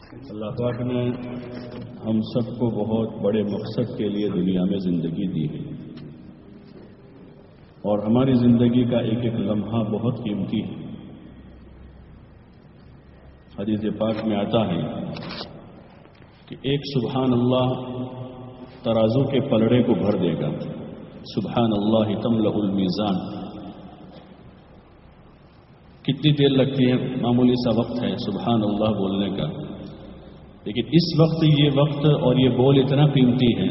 اللہ پاک نے ہم سب کو بہت بڑے مقصد کے لیے دنیا میں زندگی دی ہے اور ہماری زندگی کا ایک ایک لمحہ بہت قیمتی ہے۔ حدیث پاک میں آتا ہے کہ ایک سبحان اللہ ترازو کے پلڑے کو بھر دے گا۔ سبحان اللہ تملأ المیزان۔ کتنی دیر لگتی ہے؟ معمولی سا وقت ہے سبحان اللہ بولنے کا، لیکن اس وقت یہ وقت اور یہ بول اتنا قیمتی ہے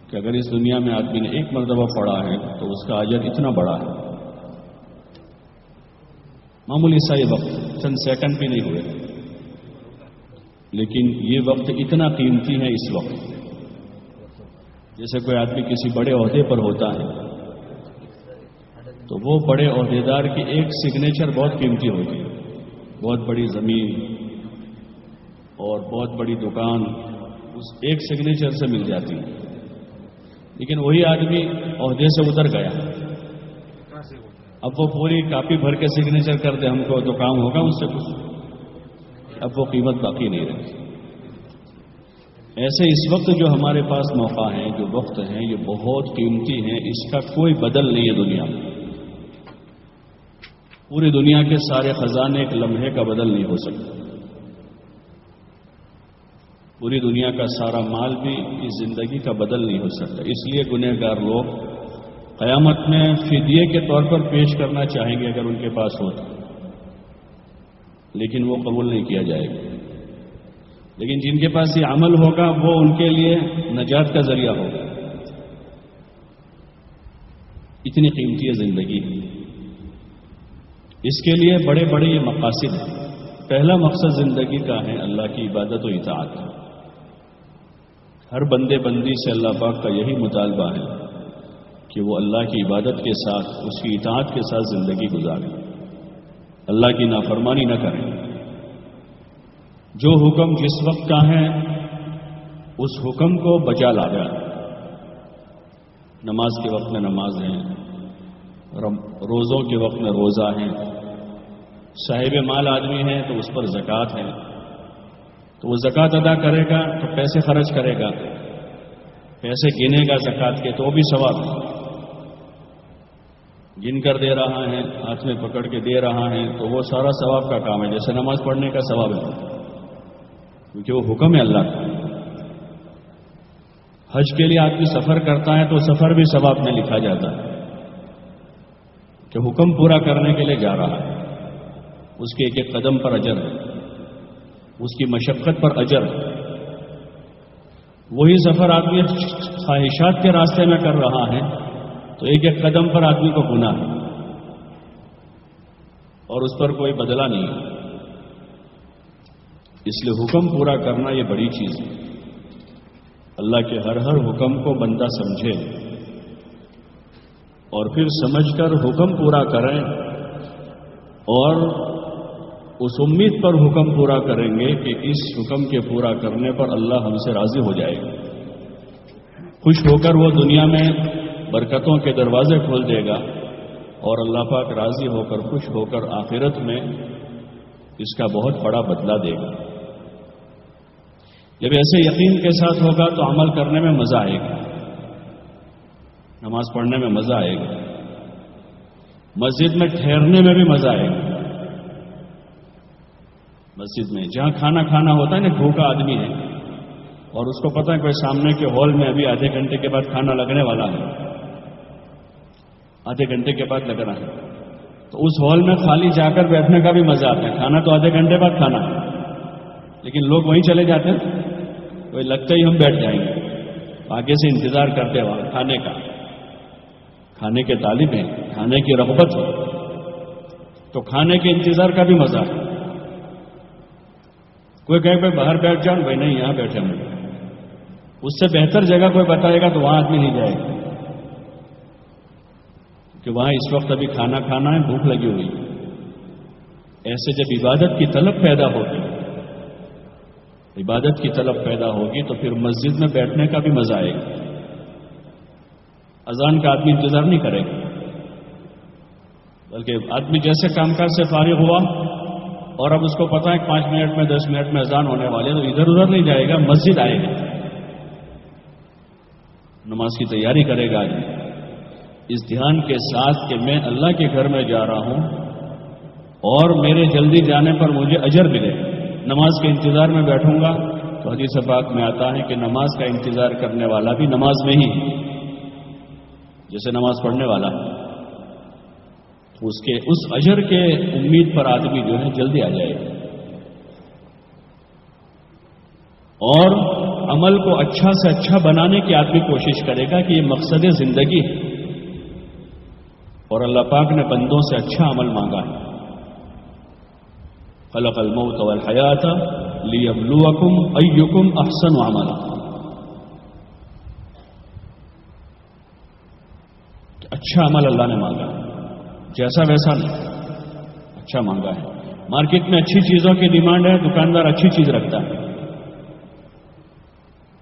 کہ اگر اس دنیا میں آدمی نے ایک مرتبہ پڑھا ہے تو اس کا اجر اتنا بڑا ہے۔ معمولی سا یہ وقت، چند سیکنڈ بھی نہیں ہوئے، لیکن یہ وقت اتنا قیمتی ہے۔ اس وقت جیسے کوئی آدمی کسی بڑے عہدے پر ہوتا ہے تو وہ بڑے عہدیدار کی ایک سگنیچر بہت قیمتی ہوتی ہے۔ بہت بڑی زمین اور بہت بڑی دکان اس ایک سگنیچر سے مل جاتی ہے، لیکن وہی آدمی عہدے سے اتر گیا، اب وہ پوری کاپی بھر کے سگنیچر کر دے ہم کو تو کام ہوگا اس سے کچھ، اب وہ قیمت باقی نہیں رہتی۔ ایسے اس وقت جو ہمارے پاس موقع ہیں، جو وقت ہیں، یہ بہت قیمتی ہیں، اس کا کوئی بدل نہیں ہے دنیا میں۔ پوری دنیا کے سارے خزانے ایک لمحے کا بدل نہیں ہو سکتے، پوری دنیا کا سارا مال بھی اس زندگی کا بدل نہیں ہو سکتا۔ اس لیے گنہگار لوگ قیامت میں فدیے کے طور پر پیش کرنا چاہیں گے اگر ان کے پاس ہو تو، لیکن وہ قبول نہیں کیا جائے گا۔ لیکن جن کے پاس یہ عمل ہوگا وہ ان کے لیے نجات کا ذریعہ ہوگا۔ اتنی قیمتی ہے زندگی، اس کے لیے بڑے بڑے یہ مقاصد ہیں۔ پہلا مقصد زندگی کا ہے اللہ کی عبادت و اطاعت۔ ہر بندے بندی سے اللہ پاک کا یہی مطالبہ ہے کہ وہ اللہ کی عبادت کے ساتھ، اس کی اطاعت کے ساتھ زندگی گزاریں، اللہ کی نافرمانی نہ کریں۔ جو حکم جس وقت کا ہے اس حکم کو بجا لانا۔ نماز کے وقت میں نماز ہے، روزوں کے وقت میں روزہ ہے، صاحب مال آدمی ہے تو اس پر زکوٰۃ ہے، تو وہ زکوٰۃ ادا کرے گا تو پیسے خرچ کرے گا، پیسے گنے گا زکوٰۃ کے تو بھی ثواب ہے۔ گن کر دے رہا ہے، ہاتھ میں پکڑ کے دے رہا ہے تو وہ سارا ثواب کا کام ہے، جیسے نماز پڑھنے کا ثواب ہے، کیونکہ وہ حکم ہے اللہ کا۔ حج کے لیے آدمی سفر کرتا ہے تو سفر بھی ثواب میں لکھا جاتا ہے کہ حکم پورا کرنے کے لیے جا رہا ہے، اس کے ایک ایک قدم پر اجر ہے، اس کی مشقت پر اجر ہے۔ وہی سفر آدمی خواہشات کے راستے میں کر رہا ہے تو ایک ایک قدم پر آدمی کو گناہ ہے اور اس پر کوئی بدلہ نہیں ہے۔ اس لیے حکم پورا کرنا یہ بڑی چیز ہے۔ اللہ کے ہر حکم کو بندہ سمجھے اور پھر سمجھ کر حکم پورا کریں، اور اس امید پر حکم پورا کریں گے کہ اس حکم کے پورا کرنے پر اللہ ہم سے راضی ہو جائے گا، خوش ہو کر وہ دنیا میں برکتوں کے دروازے کھول دے گا، اور اللہ پاک راضی ہو کر خوش ہو کر آخرت میں اس کا بہت بڑا بدلہ دے گا۔ جب ایسے یقین کے ساتھ ہوگا تو عمل کرنے میں مزہ آئے گا، نماز پڑھنے میں مزہ آئے گا، مسجد میں ٹھہرنے میں بھی مزہ آئے گا۔ مسجد میں جہاں کھانا کھانا ہوتا ہے نا، بھوکا آدمی ہے اور اس کو پتہ ہے کوئی سامنے کے ہال میں ابھی آدھے گھنٹے کے بعد کھانا لگنے والا ہے، آدھے گھنٹے کے بعد لگ رہا ہے، تو اس ہال میں خالی جا کر بیٹھنے کا بھی مزہ آتا ہے۔ کھانا تو آدھے گھنٹے بعد کھانا ہے، لیکن لوگ وہیں چلے جاتے ہیں، کوئی لگتا ہی ہم بیٹھ جائیں گے، آگے سے انتظار کرتے وہاں کھانے کا، کھانے کے طالب ہیں، کھانے کی رغبت ہے، تو کھانے کے انتظار کا بھی مزہ ہے۔ کوئی کہے بھائی باہر بیٹھ جاؤ، بھائی نہیں یہاں بیٹھے ہم، اس سے بہتر جگہ کوئی بتائے گا تو وہاں آدمی نہیں جائے گا، کہ وہاں اس وقت ابھی کھانا کھانا ہے، بھوک لگی ہوئی۔ ایسے جب عبادت کی طلب پیدا ہوگی، عبادت کی طلب پیدا ہوگی تو پھر مسجد میں بیٹھنے کا بھی مزہ آئے گا۔ اذان کا آدمی انتظار نہیں کرے گا، بلکہ آدمی جیسے کام کاج سے فارغ ہوا اور اب اس کو پتا ہے 5 منٹ میں 10 منٹ میں اذان ہونے والی ہے، تو ادھر ادھر نہیں جائے گا، مسجد آئے گا، نماز کی تیاری کرے گا اس دھیان کے ساتھ کہ میں اللہ کے گھر میں جا رہا ہوں اور میرے جلدی جانے پر مجھے اجر ملے، نماز کے انتظار میں بیٹھوں گا تو حدیث پاک میں آتا ہے کہ نماز کا انتظار کرنے والا بھی نماز میں ہی جیسے نماز پڑھنے والا اس اجر کے امید پر آدمی جو ہے جلدی آ جائے گا اور عمل کو اچھا سے اچھا بنانے کی آدمی کوشش کرے گا کہ یہ مقصد زندگی ہے اور اللہ پاک نے بندوں سے اچھا عمل مانگا ہے۔ خلق الموت والحیات لیبلوکم ایکم احسن عملا، اچھا عمل اللہ نے مانگا ہے، جیسا ویسا نہیں، اچھا مانگا ہے۔ مارکیٹ میں اچھی چیزوں کی ڈیمانڈ ہے، دکاندار اچھی چیز رکھتا ہے،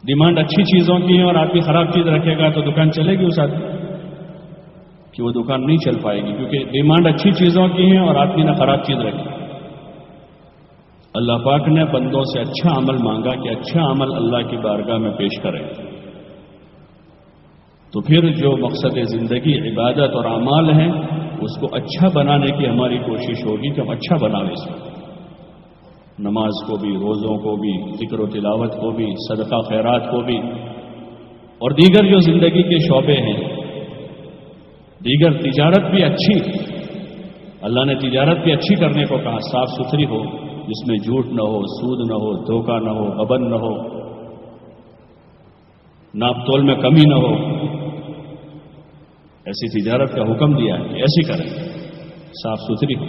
ڈیمانڈ اچھی چیزوں کی ہے اور آدمی خراب چیز رکھے گا تو دکان چلے گی اس آدمی کہ وہ دکان نہیں چل پائے گی، کیونکہ ڈیمانڈ اچھی چیزوں کی ہے اور آدمی نے خراب چیز رکھی۔ اللہ پاک نے بندوں سے اچھا عمل مانگا کہ اچھا عمل اللہ کی بارگاہ میں پیش کریں، تو پھر جو مقصد زندگی عبادت اور اعمال ہیں اس کو اچھا بنانے کی ہماری کوشش ہوگی کہ ہم اچھا بنائیں اس کو، نماز کو بھی، روزوں کو بھی، ذکر و تلاوت کو بھی، صدقہ خیرات کو بھی، اور دیگر جو زندگی کے شعبے ہیں، دیگر تجارت بھی اچھی، اللہ نے تجارت بھی اچھی کرنے کو کہا، صاف ستھری ہو، جس میں جھوٹ نہ ہو، سود نہ ہو، دھوکہ نہ ہو، غبن نہ ہو، ناپ تول میں کمی نہ ہو، ایسی تجارت کا حکم دیا ہے کہ ایسی کریں، صاف ستھری ہو،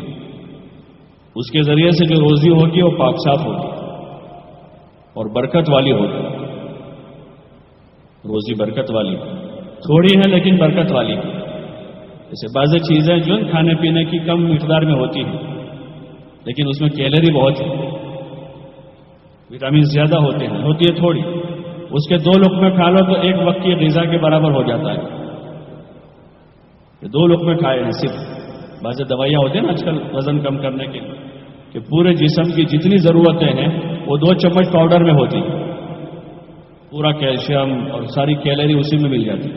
اس کے ذریعے سے جو روزی ہوگی وہ پاک صاف ہوگی اور برکت والی ہوگی، روزی برکت والی، تھوڑی ہے لیکن برکت والی ہے۔ جیسے بعض چیزیں جو کھانے پینے کی کم مقدار میں ہوتی ہیں لیکن اس میں کیلری بہت ہے، وٹامن زیادہ ہوتے ہیں، ہوتی ہے تھوڑی، اس کے 2 لقمے کھا لو تو 1 وقت کی غذا کے برابر ہو جاتا ہے، یہ 2 لقمے کھائے ہیں صرف۔ بعض دوائیاں ہوتی ہیں نا آج کل وزن کم کرنے کے کہ پورے جسم کی جتنی ضرورتیں ہیں وہ 2 چمچ پاؤڈر میں ہوتی، پورا کیلشیم اور ساری کیلری اسی میں مل جاتی،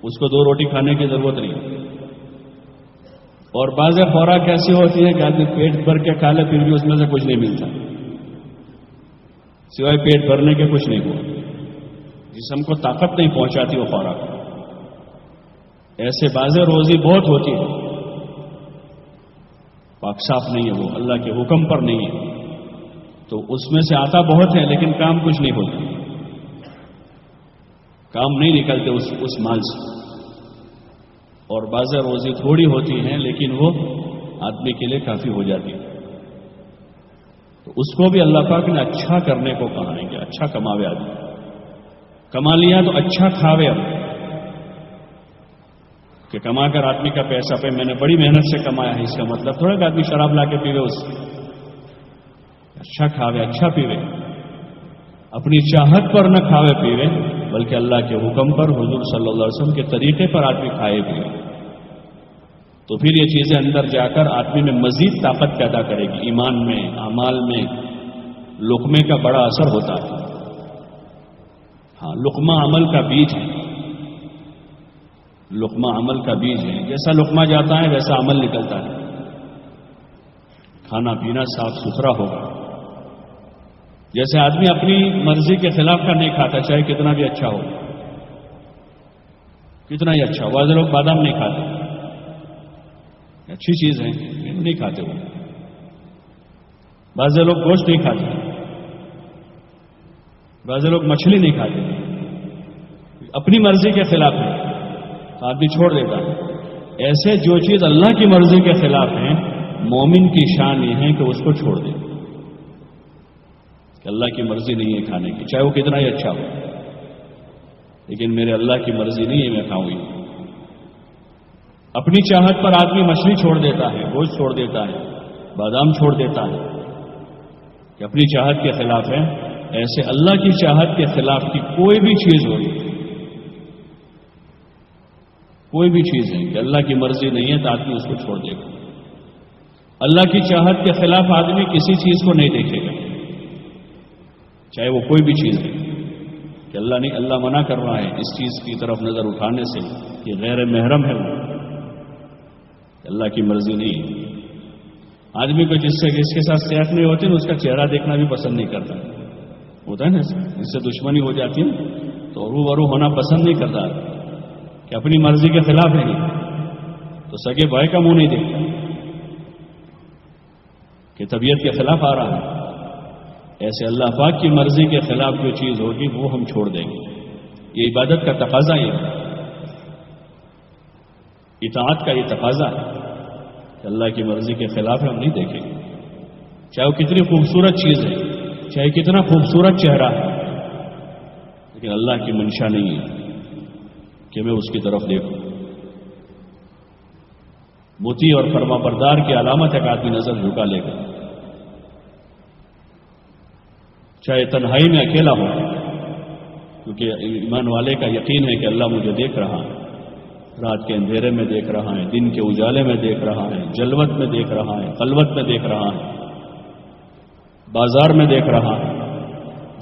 اس کو 2 روٹی کھانے کی ضرورت نہیں۔ اور بعض خوراک ایسی ہوتی ہے کہ آدمی پیٹ بھر کے کھا لے پھر بھی اس میں سے کچھ نہیں ملتا، سوائے پیٹ بھرنے کے کچھ نہیں ہوا، جسم کو طاقت نہیں پہنچاتی وہ خوراک۔ ایسے بعض روزی بہت ہوتی ہے، پاک صاف نہیں ہے، وہ اللہ کے حکم پر نہیں ہے، تو اس میں سے آتا بہت ہے لیکن کام کچھ نہیں ہوتا، کام نہیں نکلتے اس مال سے۔ اور بعض روزی تھوڑی ہوتی ہیں لیکن وہ آدمی کے لیے کافی ہو جاتی ہے، تو اس کو بھی اللہ پاک نے اچھا کرنے کو کہا ہے کہ اچھا کماوے، آدمی کما لیا تو اچھا کھاوے، اب کہ کما کر آدمی کا پیسہ پہ میں نے بڑی محنت سے کمایا ہے، اس کا مطلب تھوڑا کہ آدمی شراب لا کے پیوے، اس سے اچھا کھاوے، اچھا پیوے، اپنی چاہت پر نہ کھاوے پیوے بلکہ اللہ کے حکم پر، حضور صلی اللہ علیہ وسلم کے طریقے پر آدمی کھائے پیوے، تو پھر یہ چیزیں اندر جا کر آدمی میں مزید طاقت پیدا کرے گی، ایمان میں، اعمال میں لقمے کا بڑا اثر ہوتا ہے۔ ہاں، لقمہ عمل کا بیج ہے، لقمہ عمل کا بیج ہے، جیسا لقمہ جاتا ہے ویسا عمل نکلتا ہے۔ کھانا پینا صاف ستھرا ہوگا، جیسے آدمی اپنی مرضی کے خلاف کا نہیں کھاتا، چاہے کتنا بھی اچھا ہو، کتنا ہی اچھا ہو۔ بعض لوگ بادام نہیں کھاتے، اچھی چیز ہے نہیں کھاتے وہ۔ بعض لوگ گوشت نہیں کھاتے، بعض لوگ مچھلی نہیں کھاتے، اپنی مرضی کے خلاف ہے تو آدمی چھوڑ دیتا ہے۔ ایسے جو چیز اللہ کی مرضی کے خلاف ہے، مومن کی شان یہ ہے کہ اس کو چھوڑ دے، کہ اللہ کی مرضی نہیں ہے کھانے کی، چاہے وہ کتنا ہی اچھا ہو، لیکن میرے اللہ کی مرضی نہیں ہے میں کھاؤں گی۔ اپنی چاہت پر آدمی مچھلی چھوڑ دیتا ہے، گوشت چھوڑ دیتا ہے، بادام چھوڑ دیتا ہے، کہ اپنی چاہت کے خلاف ہے۔ ایسے اللہ کی چاہت کے خلاف کی کوئی بھی چیز ہو، کوئی بھی چیز ہے کہ اللہ کی مرضی نہیں ہے تو آدمی اس کو چھوڑ دے گا۔ اللہ کی چاہت کے خلاف آدمی کسی چیز کو نہیں دیکھے گا، چاہے وہ کوئی بھی چیز ہے، کہ اللہ منع کر رہا ہے اس چیز کی طرف نظر اٹھانے سے کہ غیر محرم ہے، وہ اللہ کی مرضی نہیں ہے۔ آدمی کو جس کے ساتھ صحت نہیں ہوتی نا، اس کا چہرہ دیکھنا بھی پسند نہیں کرتا، ہوتا ہے نا، اس سے دشمنی ہو جاتی ہے تو روبرو ہونا پسند نہیں کرتا، کہ اپنی مرضی کے خلاف ہے تو سگے بھائی کا منہ نہیں دیکھتا کہ طبیعت کے خلاف آ رہا ہے۔ ایسے اللہ پاک کی مرضی کے خلاف جو چیز ہوگی وہ ہم چھوڑ دیں گے۔ یہ عبادت کا تقاضا ہے، اطاعت کا یہ تقاضا ہے کہ اللہ کی مرضی کے خلاف ہم نہیں دیکھیں گے، چاہے وہ کتنی خوبصورت چیز ہے، چاہے کتنا خوبصورت چہرہ ہے، لیکن اللہ کی منشا نہیں ہے کہ میں اس کی طرف دیکھوں۔ مطیع اور فرما بردار کی علامت ایک آدمی نظر جھکا لے گا، چاہے تنہائی میں اکیلا ہو، کیونکہ ایمان والے کا یقین ہے کہ اللہ مجھے دیکھ رہا ہے، رات کے اندھیرے میں دیکھ رہا ہے، دن کے اجالے میں دیکھ رہا ہے، جلوت میں دیکھ رہا ہے، خلوت میں دیکھ رہا ہے، بازار میں دیکھ رہا ہے،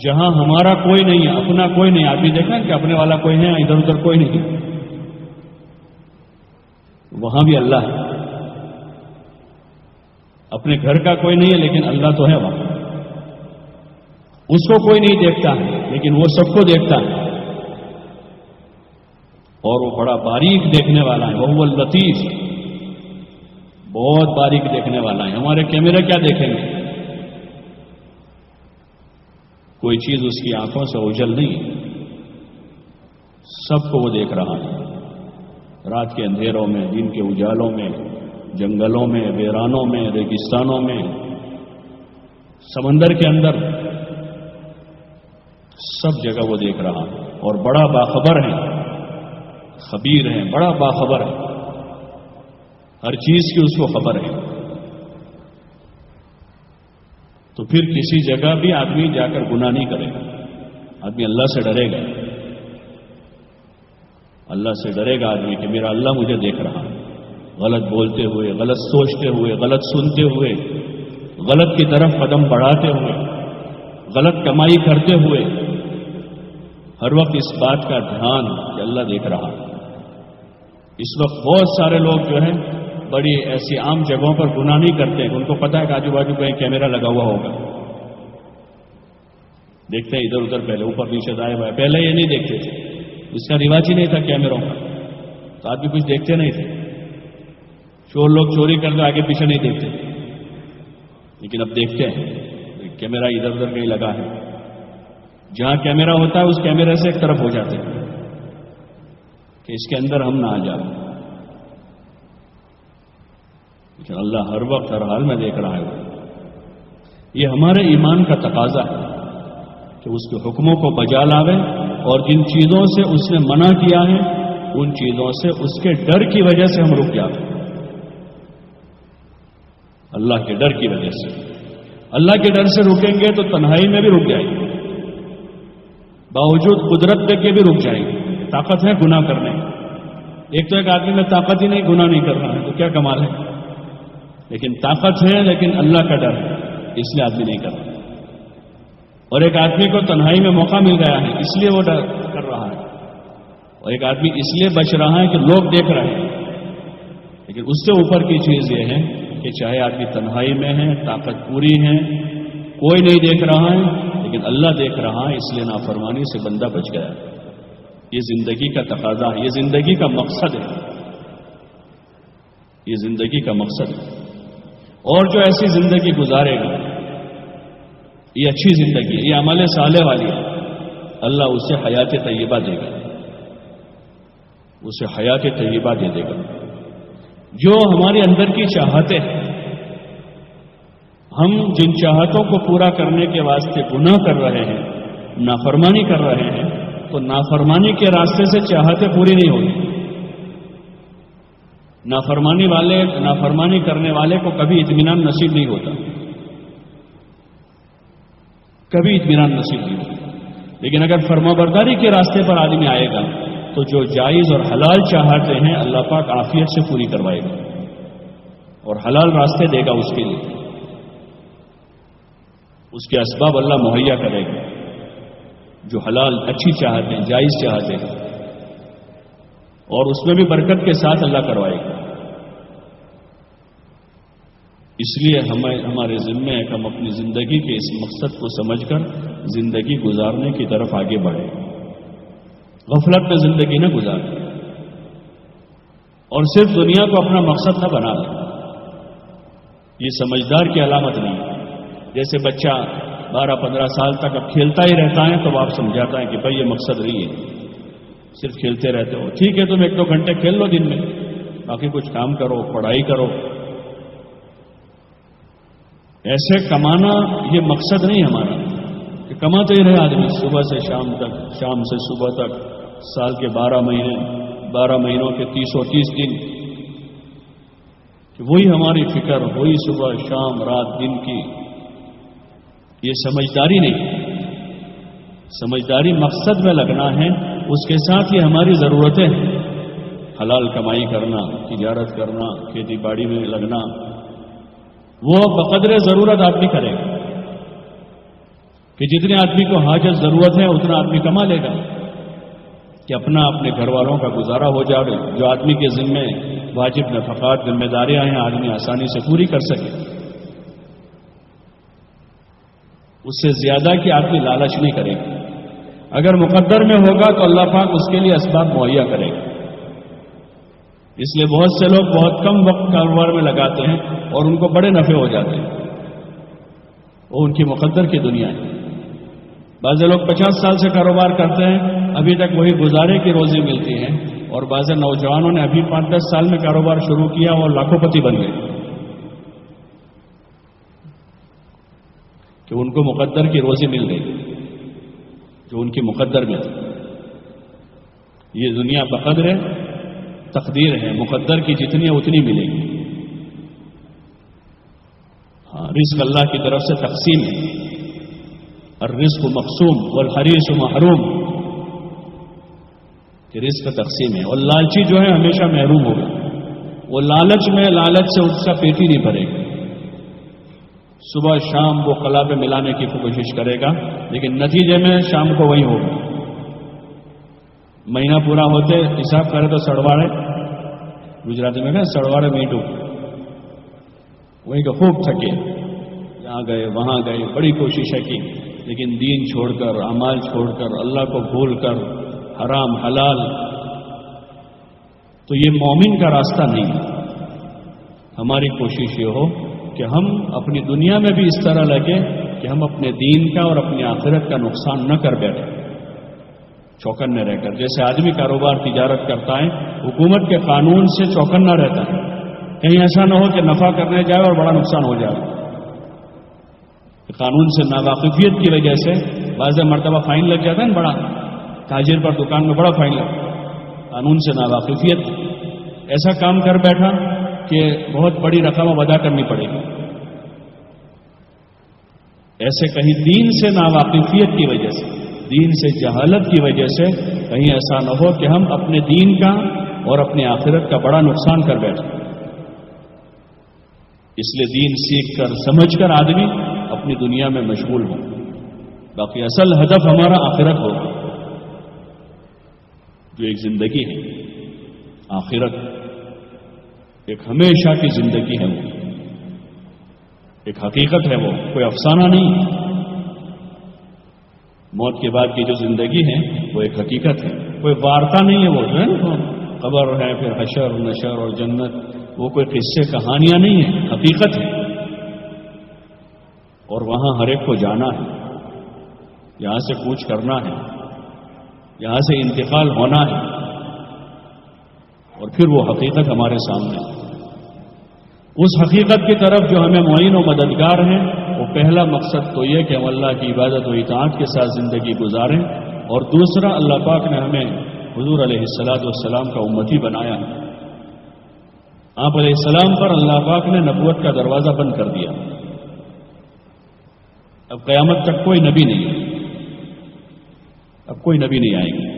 جہاں ہمارا کوئی نہیں ہے، اپنا کوئی نہیں۔ آپ بھی دیکھیں کہ اپنے والا کوئی ہے، ادھر ادھر کوئی نہیں، وہاں بھی اللہ ہے۔ اپنے گھر کا کوئی نہیں ہے لیکن اللہ تو ہے وہاں، اس کو کوئی نہیں دیکھتا لیکن وہ سب کو دیکھتا ہے، اور وہ بڑا باریک دیکھنے والا ہے، وہ اللطیف، بہت باریک دیکھنے والا ہے۔ ہمارے کیمرے کیا دیکھیں گے؟ کوئی چیز اس کی آنکھوں سے اوجھل نہیں، سب کو وہ دیکھ رہا ہے، رات کے اندھیروں میں، دن کے اجالوں میں، جنگلوں میں، ویرانوں میں، ریگستانوں میں، سمندر کے اندر، سب جگہ وہ دیکھ رہا ہے، اور بڑا باخبر ہے، خبیر ہے، بڑا باخبر ہے، ہر چیز کی اس کو خبر ہے۔ تو پھر کسی جگہ بھی آدمی جا کر گناہ نہیں کرے گا، آدمی اللہ سے ڈرے گا، اللہ سے ڈرے گا آدمی کہ میرا اللہ مجھے دیکھ رہا ہے، غلط بولتے ہوئے، غلط سوچتے ہوئے، غلط سنتے ہوئے، غلط کی طرف قدم بڑھاتے ہوئے، غلط کمائی کرتے ہوئے، ہر وقت اس بات کا دھیان کہ اللہ دیکھ رہا ہے۔ اس وقت بہت سارے لوگ جو ہیں بڑی ایسی عام جگہوں پر گناہ نہیں کرتے ہیں، ان کو پتا ہے کہ آجو باجو کہیں کیمرہ لگا ہوا ہوگا، دیکھتے ہیں ادھر ادھر، پہلے اوپر نیچے دائیں بائیں، پہلے یہ نہیں دیکھتے تھے، اس کا رواج ہی نہیں تھا کیمروں کا، تو آدمی کچھ دیکھتے نہیں تھے، چور لوگ چوری کرتے آگے پیچھے نہیں دیکھتے، لیکن اب دیکھتے ہیں کیمرہ ادھر ادھر کہیں لگا ہے، جہاں کیمرہ ہوتا ہے اس کیمرے سے ایک طرف ہو جاتے ہیں کہ اس کے اندر ہم نہ آ جائیں، لیکن اللہ ہر وقت ہر حال میں دیکھ رہا ہے۔ یہ ہمارے ایمان کا تقاضا ہے کہ اس کے حکموں کو بجا لاوے، اور جن چیزوں سے اس نے منع کیا ہے ان چیزوں سے اس کے ڈر کی وجہ سے ہم رک جاتے ہیں، اللہ کے ڈر کی وجہ سے۔ اللہ کے ڈر سے رکیں گے تو تنہائی میں بھی رک جائیں گے، باوجود قدرت کے بھی رک جائیں گے، طاقت ہے گناہ کرنے۔ ایک تو ایک آدمی میں طاقت ہی نہیں، گناہ نہیں کر رہا ہے، تو کیا کمال ہے، لیکن طاقت ہے لیکن اللہ کا ڈر ہے، اس لیے آدمی نہیں کر رہا۔ اور ایک آدمی کو تنہائی میں موقع مل گیا ہے اس لیے وہ ڈر کر رہا ہے، اور ایک آدمی اس لیے بچ رہا ہے کہ لوگ دیکھ رہے ہیں۔ لیکن اس سے اوپر کی چیز یہ ہے کہ چاہے آدمی تنہائی میں ہے، طاقت پوری ہے، کوئی نہیں دیکھ رہا ہے، لیکن اللہ دیکھ رہا ہے، اس لیے نافرمانی سے بندہ بچ گیا۔ یہ زندگی کا تقاضا ہے، یہ زندگی کا مقصد ہے، یہ زندگی کا مقصد ہے۔ اور جو ایسی زندگی گزارے گا، یہ اچھی زندگی، یہ عمل صالح والی ہے، اللہ اسے حیات طیبہ دے گا، اسے حیات طیبہ دے دے گا۔ جو ہمارے اندر کی چاہتیں ہیں، ہم جن چاہتوں کو پورا کرنے کے واسطے گناہ کر رہے ہیں، نافرمانی کر رہے ہیں، تو نافرمانی کے راستے سے چاہتیں پوری نہیں ہوگی۔ نافرمانی کرنے والے کو کبھی اطمینان نصیب نہیں ہوتا، کبھی اطمینان نصیب نہیں ہوتا۔ لیکن اگر فرما برداری کے راستے پر آدمی آئے گا تو جو جائز اور حلال چاہتے ہیں اللہ پاک عافیت سے پوری کروائے گا، اور حلال راستے دے گا اس کے لیے، اس کے اسباب اللہ مہیا کرے گا، جو حلال اچھی چاہتے ہیں، جائز چاہتے ہیں، اور اس میں بھی برکت کے ساتھ اللہ کروائے گا۔ اس لیے ہمارے ذمہ ہے کہ ہم اپنی زندگی کے اس مقصد کو سمجھ کر زندگی گزارنے کی طرف آگے بڑھیں، غفلت میں زندگی نہ گزاریں، اور صرف دنیا کو اپنا مقصد نہ بنا لیں۔ یہ سمجھدار کی علامت نہیں ہے۔ جیسے بچہ 12-15 سال تک اب کھیلتا ہی رہتا ہے تو آپ سمجھاتا ہے کہ بھائی یہ مقصد نہیں ہے، صرف کھیلتے رہتے ہو، ٹھیک ہے تم 1-2 گھنٹے کھیل لو دن میں، باقی کچھ کام کرو، پڑھائی کرو۔ ایسے کمانا یہ مقصد نہیں ہمارا کہ کماتے ہی رہے آدمی صبح سے شام تک، شام سے صبح تک، سال کے 12 مہینے، 12 مہینوں کے 330 دن، کہ وہی ہماری فکر، وہی صبح شام رات دن کی۔ یہ سمجھداری نہیں، سمجھداری مقصد میں لگنا ہے، اس کے ساتھ یہ ہماری ضرورتیں ہیں، حلال کمائی کرنا، تجارت کرنا، کھیتی باڑی میں لگنا، وہ بقدر ضرورت آدمی کرے گا کہ جتنے آدمی کو حاجت ضرورت ہے اتنا آدمی کما لے گا کہ اپنا اپنے گھر والوں کا گزارا ہو جائے، جو آدمی کے ذمے واجب نفقات ذمہ داریاں ہیں آدمی آسانی سے پوری کر سکے۔ اس سے زیادہ کہ آدمی لالچ نہیں کرے گا۔ اگر مقدر میں ہوگا تو اللہ پاک اس کے لیے اسباب مہیا کرے گا۔ اس لیے بہت سے لوگ بہت کم وقت کاروبار میں لگاتے ہیں اور ان کو بڑے نفع ہو جاتے ہیں، وہ ان کی مقدر کی دنیا ہے۔ بعض لوگ 50 سال سے کاروبار کرتے ہیں، ابھی تک وہی گزارے کی روزی ملتی ہے، اور بعض نوجوانوں نے ابھی 5-10 سال میں کاروبار شروع کیا اور لاکھوں پتی بن گئے کہ ان کو مقدر کی روزی مل گئی جو ان کی مقدر میں تھی۔ یہ دنیا بقدر ہے، تقدیر ہے، مقدر کی جتنی ہے اتنی ملے گی۔ ہاں، رزق اللہ کی طرف سے تقسیم ہے، الرزق مقسوم والحریص محروم، کہ رزق تقسیم ہے، اور لالچی جو ہے ہمیشہ محروم ہوگا۔ وہ لالچ سے اس کا پیٹ ہی نہیں بھرے گا، صبح شام وہ قلا پہ ملانے کی کوشش کرے گا، لیکن نتیجے میں شام کو وہی ہوگا۔ مہینہ پورا ہوتے حساب کرے تو سڑواڑے، گجراتی میں کہا سڑواڑے میٹو، وہیں کا خوب تھکے، یہاں گئے وہاں گئے، بڑی کوششیں کی، لیکن دین چھوڑ کر، اعمال چھوڑ کر، اللہ کو بھول کر، حرام حلال، تو یہ مومن کا راستہ نہیں ہے۔ ہماری کوشش یہ ہو کہ ہم اپنی دنیا میں بھی اس طرح لگے کہ ہم اپنے دین کا اور اپنی آخرت کا نقصان نہ کر بیٹھیں، چوکنے رہ کر۔ جیسے آدمی کاروبار تجارت کرتا ہے، حکومت کے قانون سے چوکنا رہتا ہے، کہیں ایسا نہ ہو کہ نفع کرنے جائے اور بڑا نقصان ہو جائے۔ قانون سے ناواقفیت کی وجہ سے بعض مرتبہ فائن لگ جاتا ہے نا، بڑا تاجر پر دکان میں بڑا فائن لگتا ہے، قانون سے ناواقفیت، ایسا کام کر بیٹھا کہ بہت بڑی رقم اب ادا کرنی پڑے گی۔ ایسے کہیں دین سے ناواقفیت کی وجہ سے، دین سے جہالت کی وجہ سے کہیں ایسا نہ ہو کہ ہم اپنے دین کا اور اپنی آخرت کا بڑا نقصان کر بیٹھیں۔ اس لیے دین سیکھ کر، سمجھ کر آدمی اپنی دنیا میں مشغول ہو، باقی اصل ہدف ہمارا آخرت ہو، جو ایک زندگی ہے آخرت، ایک ہمیشہ کی زندگی ہے، وہ ایک حقیقت ہے، وہ کوئی افسانہ نہیں ہے۔ موت کے بعد کی جو زندگی ہے وہ ایک حقیقت ہے، کوئی وارتا نہیں ہے، وہ جو ہے نا قبر ہے، پھر حشر نشر اور جنت، وہ کوئی قصے کہانیاں نہیں ہیں، حقیقت ہے، اور وہاں ہر ایک کو جانا ہے، یہاں سے کوچ کرنا ہے، یہاں سے انتقال ہونا ہے، اور پھر وہ حقیقت ہمارے سامنے ہے۔ اس حقیقت کی طرف جو ہمیں معین و مددگار ہیں، وہ پہلا مقصد تو یہ کہ ہم اللہ کی عبادت و اطاعت کے ساتھ زندگی گزاریں، اور دوسرا اللہ پاک نے ہمیں حضور علیہ السلام کا امتی بنایا۔ آپ علیہ السلام پر اللہ پاک نے نبوت کا دروازہ بند کر دیا، اب قیامت تک کوئی نبی نہیں ہے، اب کوئی نبی نہیں آئے گا۔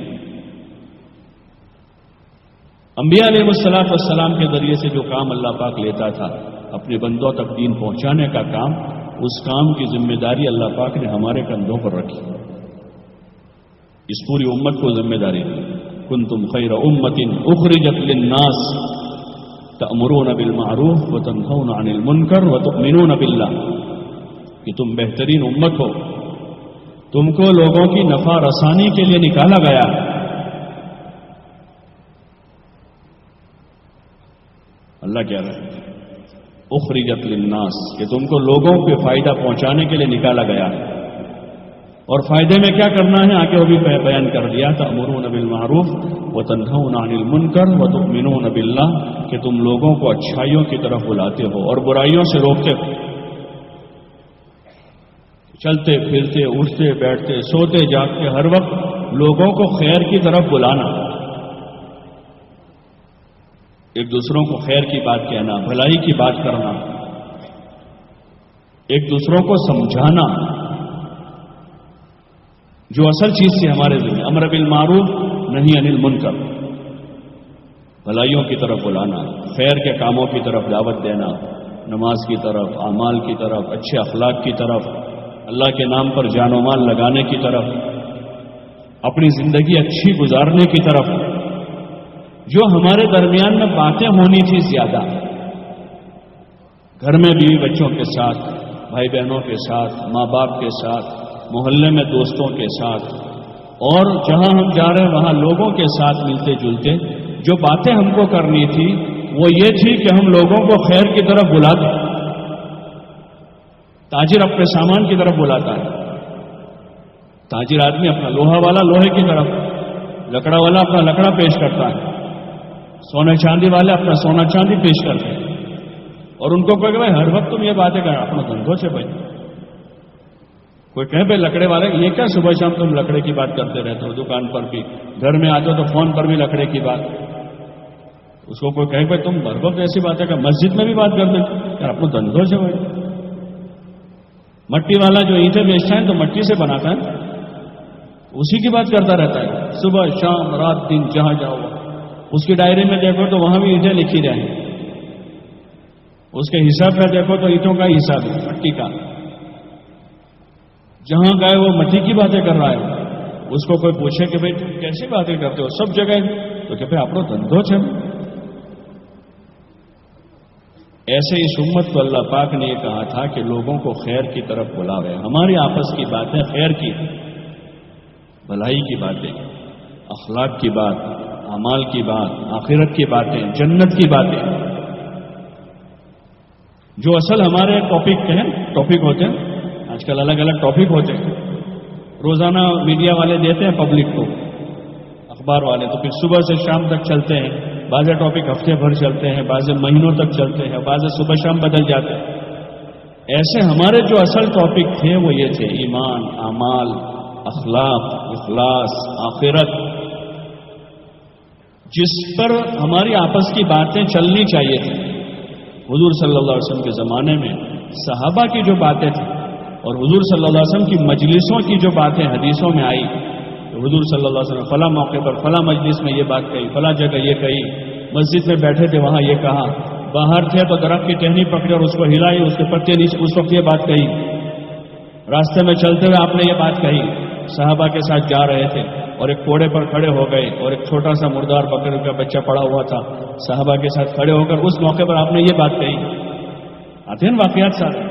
انبیاء علیہ السلام کے ذریعے سے جو کام اللہ پاک لیتا تھا اپنے بندوں تک دین پہنچانے کا کام، اس کام کی ذمہ داری اللہ پاک نے ہمارے کندھوں پر رکھی، اس پوری امت کو ذمہ داری دی۔ کنتم خیر امت اخرجت للناس تأمرون بالمعروف وتنہون عن المنکر وتؤمنون باللہ، کہ تم بہترین امت ہو، تم کو لوگوں کی نفع رسانی کے لیے نکالا گیا۔ اللہ کہہ رہا ہے اخرجت للناس، کہ تم کو لوگوں کو فائدہ پہنچانے کے لیے نکالا گیا، اور فائدے میں کیا کرنا ہے آگے وہ بھی بیان کر دیا، تأمرون بالمعروف وتنہون عن المنکر وتؤمنون باللہ، کہ تم لوگوں کو اچھائیوں کی طرف بلاتے ہو اور برائیوں سے روکتے ہو۔ چلتے پھرتے اٹھتے بیٹھتے سوتے جاگتے ہر وقت لوگوں کو خیر کی طرف بلانا، ایک دوسروں کو خیر کی بات کہنا، بھلائی کی بات کرنا، ایک دوسروں کو سمجھانا، جو اصل چیز تھی ہمارے ذمہ، امر بالمعروف نہی عن المنکر، بھلائیوں کی طرف بلانا، خیر کے کاموں کی طرف دعوت دینا، نماز کی طرف، اعمال کی طرف، اچھے اخلاق کی طرف، اللہ کے نام پر جان و مال لگانے کی طرف، اپنی زندگی اچھی گزارنے کی طرف۔ جو ہمارے درمیان میں باتیں ہونی تھی زیادہ، گھر میں بیوی بچوں کے ساتھ، بھائی بہنوں کے ساتھ، ماں باپ کے ساتھ، محلے میں دوستوں کے ساتھ، اور جہاں ہم جا رہے ہیں وہاں لوگوں کے ساتھ ملتے جلتے جو باتیں ہم کو کرنی تھی وہ یہ تھی کہ ہم لوگوں کو خیر کی طرف بلاتے۔ تاجر اپنے سامان کی طرف بلاتا ہے، تاجر آدمی اپنا لوہا والا لوہے کی طرف، لکڑا والا اپنا لکڑا پیش کرتا ہے، سونے چاندی والے اپنا سونا چاندی پیش کرتے ہیں، اور ان کو کوئی کہ بھائی ہر وقت تم یہ باتیں کر اپنا دھندھو سے بھائی، کوئی کہے بھائی لکڑے والے یہ کیا صبح شام تم لکڑے کی بات کرتے رہتے ہو، دکان پر بھی، گھر میں آتے ہو تو فون پر بھی لکڑے کی بات، اس کو کوئی کہے بھائی تم ہر وقت ایسی باتیں کر، مسجد میں بھی بات کرتے یار اپنا دھندھو سے بھائی۔ مٹی والا جو اینٹیں بیچتا ہے تو مٹی سے بناتا ہے، اسی کی بات کرتا رہتا ہے، صبح شام رات دن جہاں جاؤ اس کی ڈائری میں دیکھو تو وہاں بھی اینٹیں لکھی رہے ہیں، اس کے حساب میں دیکھو تو اینٹوں کا حساب ہے مٹی کا، جہاں گئے وہ مٹی کی باتیں کر رہا ہے۔ اس کو کوئی پوچھے کہ بھائی تم کیسی باتیں کرتے ہو سب جگہ، تو کہ بھائی آپ لوگ دھندھو سے۔ ایسے اس امت کو اللہ پاک نے یہ کہا تھا کہ لوگوں کو خیر کی طرف بلاوے، ہماری آپس کی باتیں خیر کی، بھلائی کی باتیں، اخلاق کی بات، اعمال کی بات، آخرت کی باتیں، جنت کی باتیں، جو اصل ہمارے ٹاپک ہوتے ہیں، آج کل الگ الگ ٹاپک ہوتے ہیں، روزانہ میڈیا والے دیتے ہیں پبلک کو، اخبار والے، تو پھر صبح سے شام تک چلتے ہیں، بعض ٹاپک ہفتے بھر چلتے ہیں، بعض مہینوں تک چلتے ہیں، بعض صبح شام بدل جاتے ہیں۔ ایسے ہمارے جو اصل ٹاپک تھے وہ یہ تھے، ایمان، اعمال، اخلاق، اخلاص، آخرت، جس پر ہماری آپس کی باتیں چلنی چاہیے تھی۔ حضور صلی اللہ علیہ وسلم کے زمانے میں صحابہ کی جو باتیں تھیں اور حضور صلی اللہ علیہ وسلم کی مجلسوں کی جو باتیں حدیثوں میں آئی، تو حضور صلی اللہ علیہ وسلم فلاں موقع پر فلاں مجلس میں یہ بات کہی، فلاں جگہ یہ کہی، مسجد میں بیٹھے تھے وہاں یہ کہا، باہر تھے تو درخت کی ٹہنی پکڑی اور اس کو ہلائی، اس کے پتے نیچے، اس وقت یہ بات کہی، راستے میں چلتے ہوئے آپ نے یہ بات کہی، صحابہ کے ساتھ جا رہے تھے اور ایک کوڑے پر کھڑے ہو گئے اور ایک چھوٹا سا مردار بکرے کا بچہ پڑا ہوا تھا، صحابہ کے ساتھ کھڑے ہو کر اس موقع پر آپ نے یہ بات کہی۔ آتے ہیں واقعات سارے،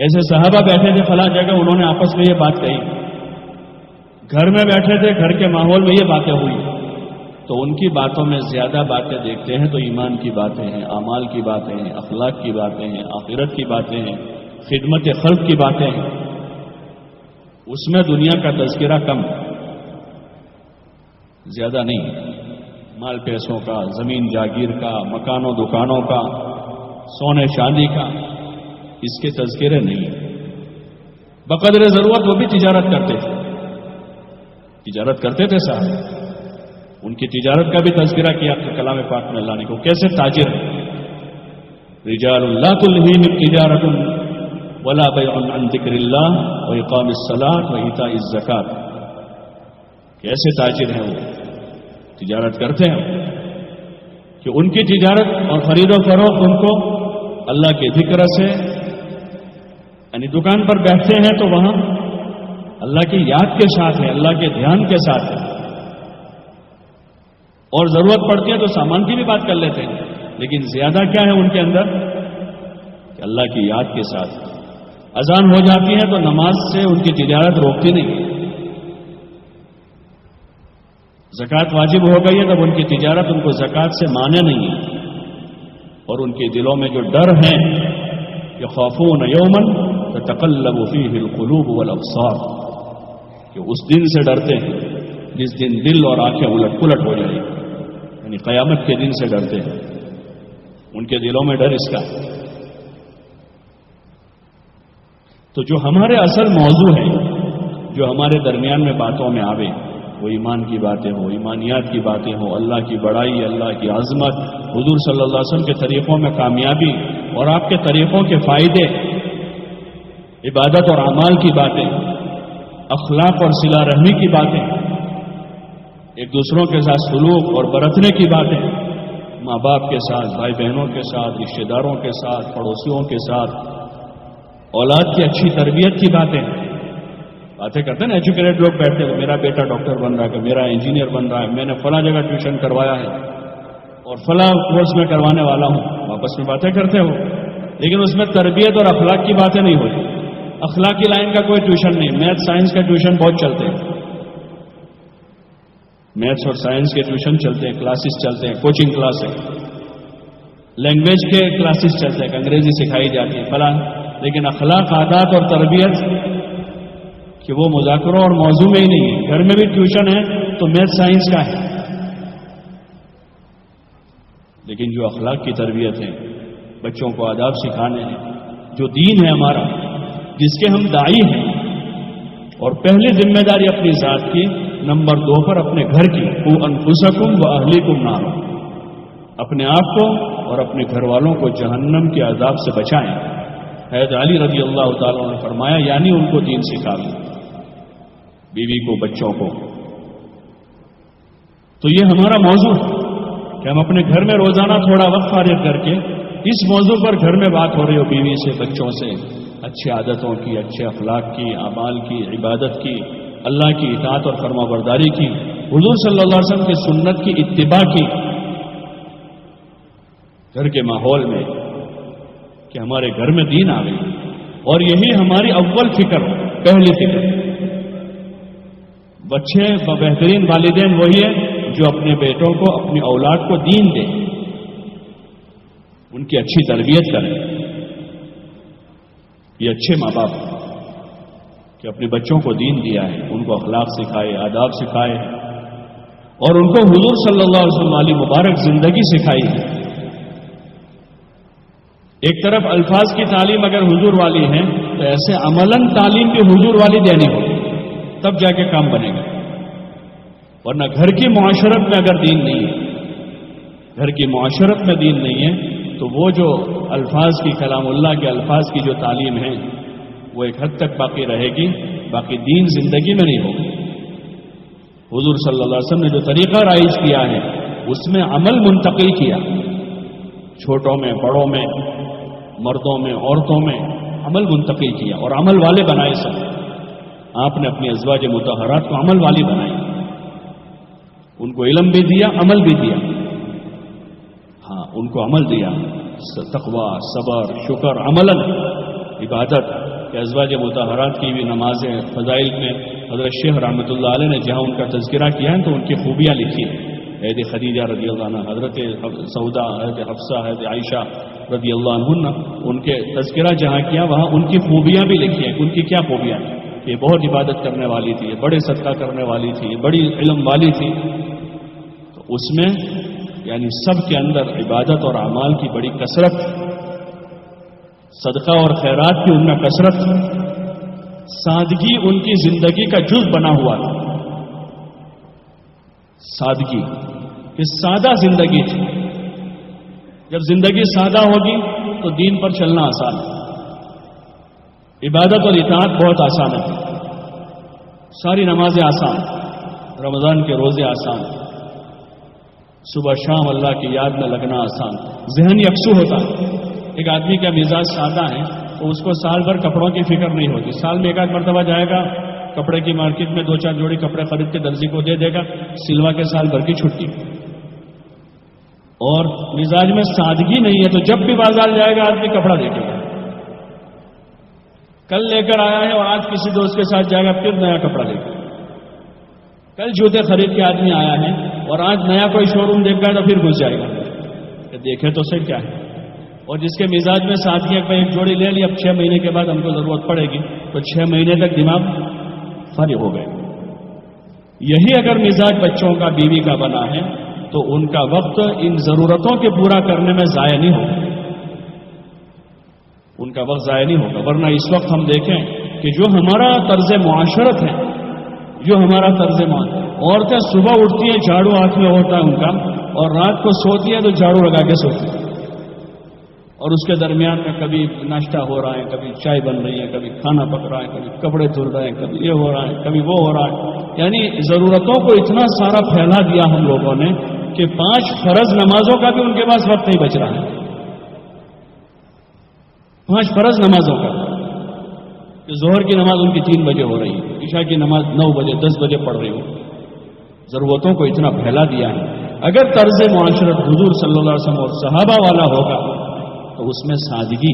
ایسے صحابہ بیٹھے تھے فلاں جگہ، انہوں نے آپس میں یہ بات کہی، گھر میں بیٹھے تھے، گھر کے ماحول میں یہ باتیں ہوئی، تو ان کی باتوں میں زیادہ باتیں دیکھتے ہیں تو ایمان کی باتیں ہیں، اعمال کی باتیں ہیں، اخلاق کی باتیں ہیں، آخرت کی باتیں ہیں، خدمت خلق کی باتیں ہیں، اس میں دنیا کا تذکرہ کم، زیادہ نہیں، مال پیسوں کا، زمین جاگیر کا، مکانوں دکانوں کا، سونے چاندی کا، اس کے تذکرے نہیں۔ بقدر ضرورت وہ بھی تجارت کرتے تھے، تجارت کرتے تھے صاحب، ان کی تجارت کا بھی تذکرہ کیا کلام پاک میں اللہ نے کو، کیسے تاجر ہیں، رجال لا تلہیہم تجارت ولا بیع عن ذکر اللہ واقام الصلاۃ وایتاء الزکوٰۃ، کیسے تاجر ہیں وہ، تجارت کرتے ہیں کہ ان کی تجارت اور خرید و فروخت ان کو اللہ کے ذکر سے، یعنی دکان پر بیٹھتے ہیں تو وہاں اللہ کی یاد کے ساتھ ہے، اللہ کے دھیان کے ساتھ ہے، اور ضرورت پڑتی ہے تو سامان کی بھی بات کر لیتے ہیں، لیکن زیادہ کیا ہے ان کے اندر کہ اللہ کی یاد کے ساتھ۔ اذان ہو جاتی ہے تو نماز سے ان کی تجارت روکتی نہیں، زکوٰۃ واجب ہو گئی ہے تب ان کی تجارت ان کو زکوٰۃ سے مانے نہیں ہے، اور ان کے دلوں میں جو ڈر ہے کہ خوفون یوما تتقلب فیہ القلوب والابصار، کہ اس دن سے ڈرتے ہیں جس دن دل اور آنکھیں الٹ پلٹ ہو جائیں، یعنی قیامت کے دن سے ڈرتے ہیں، ان کے دلوں میں ڈر اس کا۔ تو جو ہمارے اصل موضوع ہے، جو ہمارے درمیان میں باتوں میں آوے، وہ ایمان کی باتیں ہوں، ایمانیات کی باتیں ہوں، اللہ کی بڑائی، اللہ کی عظمت، حضور صلی اللہ علیہ وسلم کے طریقوں میں کامیابی اور آپ کے طریقوں کے فائدے، عبادت اور اعمال کی باتیں، اخلاق اور صلہ رحمی کی باتیں، ایک دوسروں کے ساتھ سلوک اور برتنے کی باتیں، ماں باپ کے ساتھ، بھائی بہنوں کے ساتھ، رشتہ داروں کے ساتھ، پڑوسیوں کے ساتھ، اولاد کی اچھی تربیت کی باتیں کرتے ہیں نا۔ ایجوکیٹڈ لوگ بیٹھتے ہیں، میرا بیٹا ڈاکٹر بن رہا ہے، میرا انجینئر بن رہا ہے، میں نے فلاں جگہ ٹیوشن کروایا ہے اور فلاں کورس میں کروانے والا ہوں، آپس میں باتیں کرتے ہو، لیکن اس میں تربیت اور اخلاق کی باتیں نہیں ہوتی۔ اخلاقی لائن کا کوئی ٹیوشن نہیں، میتھ سائنس کا ٹیوشن بہت چلتے ہیں، میتھس اور سائنس کے ٹیوشن چلتے ہیں، کلاسز چلتے ہیں، کوچنگ کلاس ہے، لینگویج کے کلاسز چلتے ہیں، انگریزی سکھائی جاتی ہے فلاں، لیکن اخلاق، عادات اور تربیت کہ وہ مذاکروں اور موضوع میں ہی نہیں ہے۔ گھر میں بھی ٹیوشن ہے تو میتھ سائنس کا ہے، لیکن جو اخلاق کی تربیت ہے، بچوں کو آداب سکھانے ہیں، جو دین ہے ہمارا، جس کے ہم داعی ہیں، اور پہلی ذمہ داری اپنی ذات کی، نمبر 2 پر اپنے گھر کی، قُوا أَنفُسَكُمْ وَأَهْلِيكُمْ نَارًا، اپنے آپ کو اور اپنے گھر والوں کو جہنم کے عذاب سے بچائیں۔ حضرت علی رضی اللہ تعالیٰ نے فرمایا، یعنی ان کو دین سکھا لیں، بیوی کو، بچوں کو۔ تو یہ ہمارا موضوع ہے کہ ہم اپنے گھر میں روزانہ تھوڑا وقت فارغ کر کے اس موضوع پر گھر میں بات ہو رہی ہو، بیوی سے، بچوں سے، اچھے عادتوں کی، اچھے اخلاق کی، اعمال کی، عبادت کی، اللہ کی اطاعت اور فرما برداری کی، حضور صلی اللہ علیہ وسلم کی سنت کی اتباع کی، گھر کے ماحول میں کہ ہمارے گھر میں دین آ گئی، اور یہی ہماری اول فکر، پہلی فکر۔ بچے بہترین والدین وہی ہیں جو اپنے بیٹوں کو، اپنی اولاد کو دین دیں، ان کی اچھی تربیت کریں۔ یہ اچھے ماں باپ کہ اپنے بچوں کو دین دیا ہے، ان کو اخلاق سکھائے، آداب سکھائے، اور ان کو حضور صلی اللہ علیہ وسلم والی مبارک زندگی سکھائی ہے۔ ایک طرف الفاظ کی تعلیم اگر حضور والی ہے تو ایسے عملاً تعلیم بھی حضور والی دینی ہوگی، تب جا کے کام بنے گا، ورنہ گھر کی معاشرت میں اگر دین نہیں ہے، گھر کی معاشرت میں دین نہیں ہے، تو وہ جو الفاظ کی، کلام اللہ کے الفاظ کی جو تعلیم ہے، وہ ایک حد تک باقی رہے گی، باقی دین زندگی میں نہیں ہوگی۔ حضور صلی اللہ علیہ وسلم نے جو طریقہ رائج کیا ہے، اس میں عمل منتقل کیا، چھوٹوں میں، بڑوں میں، مردوں میں، عورتوں میں عمل منتقل کیا، اور عمل والے بنائے سب۔ آپ نے اپنی ازواج مطہرات کو عمل والی بنائی، ان کو علم بھی دیا، عمل بھی دیا۔ ہاں، ان کو عمل دیا، تقوی، صبر، شکر، عملاً عبادت کہ ازواج مطہرات کی بھی نمازیں، فضائل میں حضرت شیخ رحمۃ اللہ علیہ نے جہاں ان کا تذکرہ کیا ہے تو ان کی خوبیاں لکھی ہیں۔ حضرت خدیجہ رضی اللہ عنہ، حضرت سودا، حضرت حفصہ، حضرت عائشہ رضی اللہ عنہ، ان کے تذکرہ جہاں کیا وہاں ان کی خوبیاں بھی لکھی ہیں، ان کی کیا خوبیاں ہیں، یہ بہت عبادت کرنے والی تھی، یہ بڑے صدقہ کرنے والی تھی، یہ بڑی علم والی تھی۔ تو اس میں یعنی سب کے اندر عبادت اور اعمال کی بڑی کثرت، صدقہ اور خیرات کی ان میں کثرت، سادگی ان کی زندگی کا جز بنا ہوا تھا۔ سادگی، کہ سادہ زندگی تھی۔ جب زندگی سادہ ہوگی تو دین پر چلنا آسان ہے، عبادت اور اطاعت بہت آسان ہے، ساری نمازیں آسان، رمضان کے روزے آسان، صبح شام اللہ کی یاد میں لگنا آسان، ذہن یکسو ہوتا ہے۔ ایک آدمی کا مزاج سادہ ہے تو اس کو سال بھر کپڑوں کی فکر نہیں ہوتی، سال میں ایک آدھ مرتبہ جائے گا کپڑے کی مارکیٹ میں 2-4 جوڑی کپڑے خرید کے درزی کو دے دے گا، سلوا کے سال بھر کی چھٹی۔ اور مزاج میں سادگی نہیں ہے تو جب بھی بازار جائے گا آدمی کپڑا دیکھے گا، کل لے کر آیا ہے اور آج کسی دوست کے ساتھ جائے گا پھر نیا کپڑا لے گا، کل جوتے خرید کے آدمی آیا ہے اور آج نیا کوئی شو روم دیکھ گا تو پھر گھس جائے گا کہ دیکھے تو صحیح کیا ہے۔ اور جس کے مزاج میں سادگی ہے ایک جوڑی لے لی، اب 6 مہینے کے بعد ہم کو ضرورت پڑے گی تو 6 مہینے تک دماغ فارغ ہو گئے۔ یہی اگر مزاج بچوں کا بیوی کا بنا ہے تو ان کا وقت ان ضرورتوں کے پورا کرنے میں ضائع نہیں ہوگا، ان کا وقت ضائع نہیں ہوگا۔ ورنہ اس وقت ہم دیکھیں کہ جو ہمارا طرز معاشرت ہے، جو ہمارا طرز معاشرت، عورتیں صبح اٹھتی ہیں جھاڑو ہاتھ میں ہوتا ہے ان کا، اور رات کو سوتی ہیں تو جھاڑو لگا کے سوتی ہیں، اور اس کے درمیان میں کبھی ناشتہ ہو رہا ہے، کبھی چائے بن رہی ہے، کبھی کھانا پک رہا ہے، کبھی کپڑے دھل رہے ہیں، کبھی یہ ہو رہا ہے، کبھی وہ ہو رہا ہے۔ یعنی ضرورتوں کو اتنا سارا پھیلا دیا ہم لوگوں نے کہ 5 فرض نمازوں کا بھی ان کے پاس وقت نہیں بچ رہا ہے۔ 5 فرض نمازوں کا، کہ ظہر کی نماز ان کی 3 بجے ہو رہی ہے، عشاء کی نماز 9 بجے 10 بجے پڑھ رہی ہو۔ ضرورتوں کو اتنا پھیلا دیا ہے۔ اگر طرز معاشرت حضور صلی اللہ علیہ وسلم اور صحابہ والا ہوگا تو اس میں سادگی،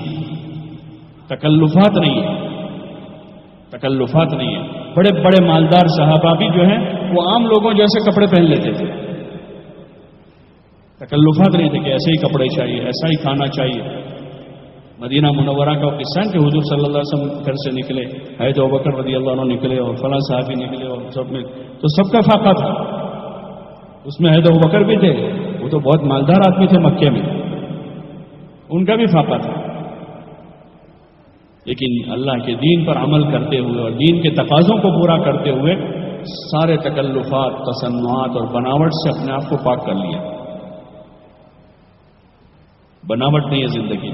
تکلفات نہیں ہے، تکلفات نہیں ہے۔ بڑے بڑے مالدار صحابہ بھی جو ہیں وہ عام لوگوں جیسے کپڑے پہن لیتے تھے، تکلفات نہیں تھے کہ ایسے ہی کپڑے چاہیے، ایسا ہی کھانا چاہیے۔ مدینہ منورہ کا قصہ کہ حضور صلی اللہ علیہ وسلم گھر سے نکلے، حضرت ابوبکر رضی اللہ عنہ نکلے اور فلاں صحابی نکلے، اور سب میں تو سب کا فاقہ تھا، اس میں حضرت ابوبکر بھی تھے، وہ تو بہت مالدار آدمی تھے مکے میں، ان کا بھی فاقہ تھا۔ لیکن اللہ کے دین پر عمل کرتے ہوئے اور دین کے تقاضوں کو پورا کرتے ہوئے سارے تکلفات، تصنعات اور بناوٹ سے اپنے آپ کو پاک کر لیا۔ بناوٹ نہیں ہے زندگی،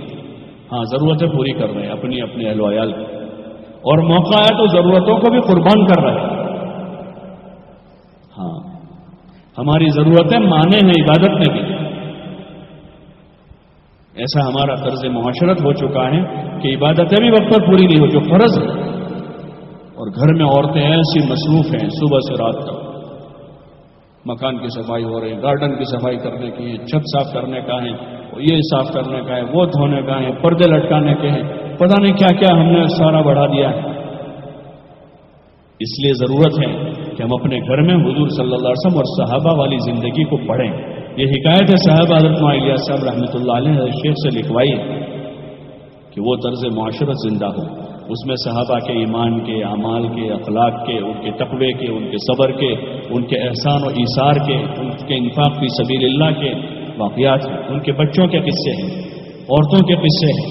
ہاں ضرورتیں پوری کر رہے ہیں اپنی اپنے اہل و عیال کی، اور موقع آیا تو ضرورتوں کو بھی قربان کر رہے ہیں۔ ہاں ہماری ضرورتیں مانے ہیں عبادت میں بھی، ایسا ہمارا طرز معاشرت ہو چکا ہے کہ عبادتیں بھی وقت پر پوری نہیں ہو جو فرض ہے، اور گھر میں عورتیں ایسی مصروف ہیں صبح سے رات تک، مکان کی صفائی ہو رہی ہے، گارڈن کی صفائی کرنے کی ہے، چھت صاف کرنے کا ہے، یہ صاف کرنے کا ہے، وہ دھونے کا ہے، پردے لٹکانے کے ہیں، پتہ نہیں کیا کیا ہم نے سارا بڑھا دیا ہے۔ اس لیے ضرورت ہے کہ ہم اپنے گھر میں حضور صلی اللہ علیہ وسلم اور صحابہ والی زندگی کو پڑھیں۔ یہ حکایت ہے صاحب حضرت معاویہ صاحب رحمۃ اللہ علیہ شیخ سے لکھوائی کہ وہ طرز معاشرت زندہ ہو، اس میں صحابہ کے ایمان کے، اعمال کے، اخلاق کے، ان کے تقوی کے، ان کے صبر کے، ان کے احسان و ایثار کے، ان کے انفاق فی سبیل اللہ کے واقعات ہیں، ان کے بچوں کے قصے ہیں، عورتوں کے قصے ہیں،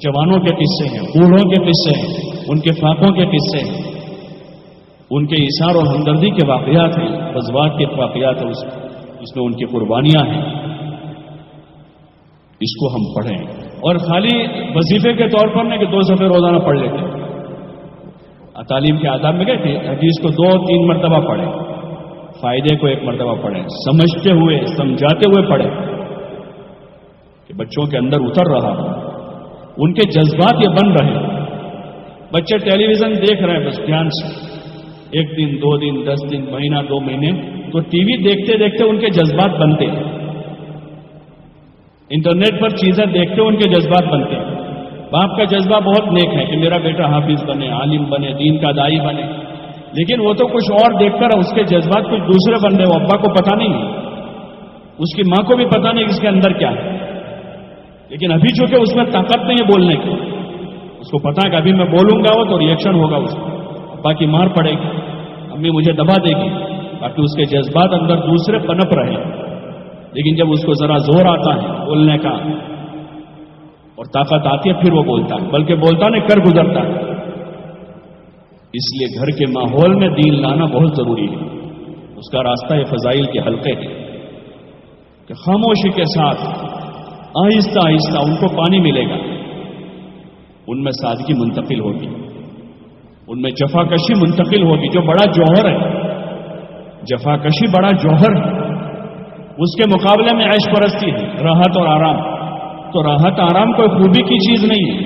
جوانوں کے قصے ہیں، بوڑھوں کے قصے ہیں، ان کے فاقوں کے قصے ہیں، ان کے ایثار اور ہمدردی کے واقعات ہیں، غزوات کے واقعات ہیں، اس میں ان کی قربانیاں ہیں۔ اس کو ہم پڑھیں، اور خالی وظیفے کے طور پر نہیں کہ 2 صفحے روزانہ پڑھ لیتے ہیں۔ تعلیم کے آداب میں کہتے ہیں حدیث کو 2-3 مرتبہ پڑھیں، فائدے کو 1 مرتبہ پڑھیں، سمجھتے ہوئے سمجھاتے ہوئے پڑھیں کہ بچوں کے اندر اتر رہا ہو، ان کے جذبات یہ بن رہے ہیں۔ بچے ٹیلی ویژن دیکھ رہے ہیں بس دھیان سے، 1 دن 2 دن 10 دن مہینہ 2 مہینے، تو ٹی وی دیکھتے دیکھتے ان کے جذبات بنتے ہیں، انٹرنیٹ پر چیزیں دیکھتے ان کے جذبات بنتے ہیں۔ باپ کا جذبہ بہت نیک ہے کہ میرا بیٹا حافظ بنے، عالم بنے، دین کا داعی بنے، لیکن وہ تو کچھ اور دیکھ کر اس کے جذبات کچھ دوسرے بن رہے، وہ ابا کو پتا نہیں ہے، اس کی ماں کو بھی پتا نہیں اس کے اندر کیا ہے، لیکن ابھی چونکہ اس میں طاقت نہیں ہے بولنے کی، اس کو پتا ہے کہ ابھی میں بولوں گا وہ تو ریئیکشن ہوگا، اس کو ابا کی مار پڑے گی، امی مجھے دبا دے گی، تاکہ اس کے جذبات اندر دوسرے پنپ رہے۔ لیکن جب اس کو ذرا زور آتا ہے بولنے کا اور طاقت آتی ہے پھر وہ بولتا ہے، بلکہ بولتا نہیں کر گزرتا ہے۔ اس لیے گھر کے ماحول میں دین لانا بہت ضروری ہے، اس کا راستہ یہ فضائل کے حلقے ہے کہ خاموشی کے ساتھ آہستہ آہستہ ان کو پانی ملے گا، ان میں سادگی منتقل ہوگی، ان میں جفاکشی منتقل ہوگی، جو بڑا جوہر ہے، جفاکشی بڑا جوہر ہے، اس کے مقابلے میں عیش پرستی ہے، راحت اور آرام، تو راحت آرام کوئی خوبی کی چیز نہیں ہے.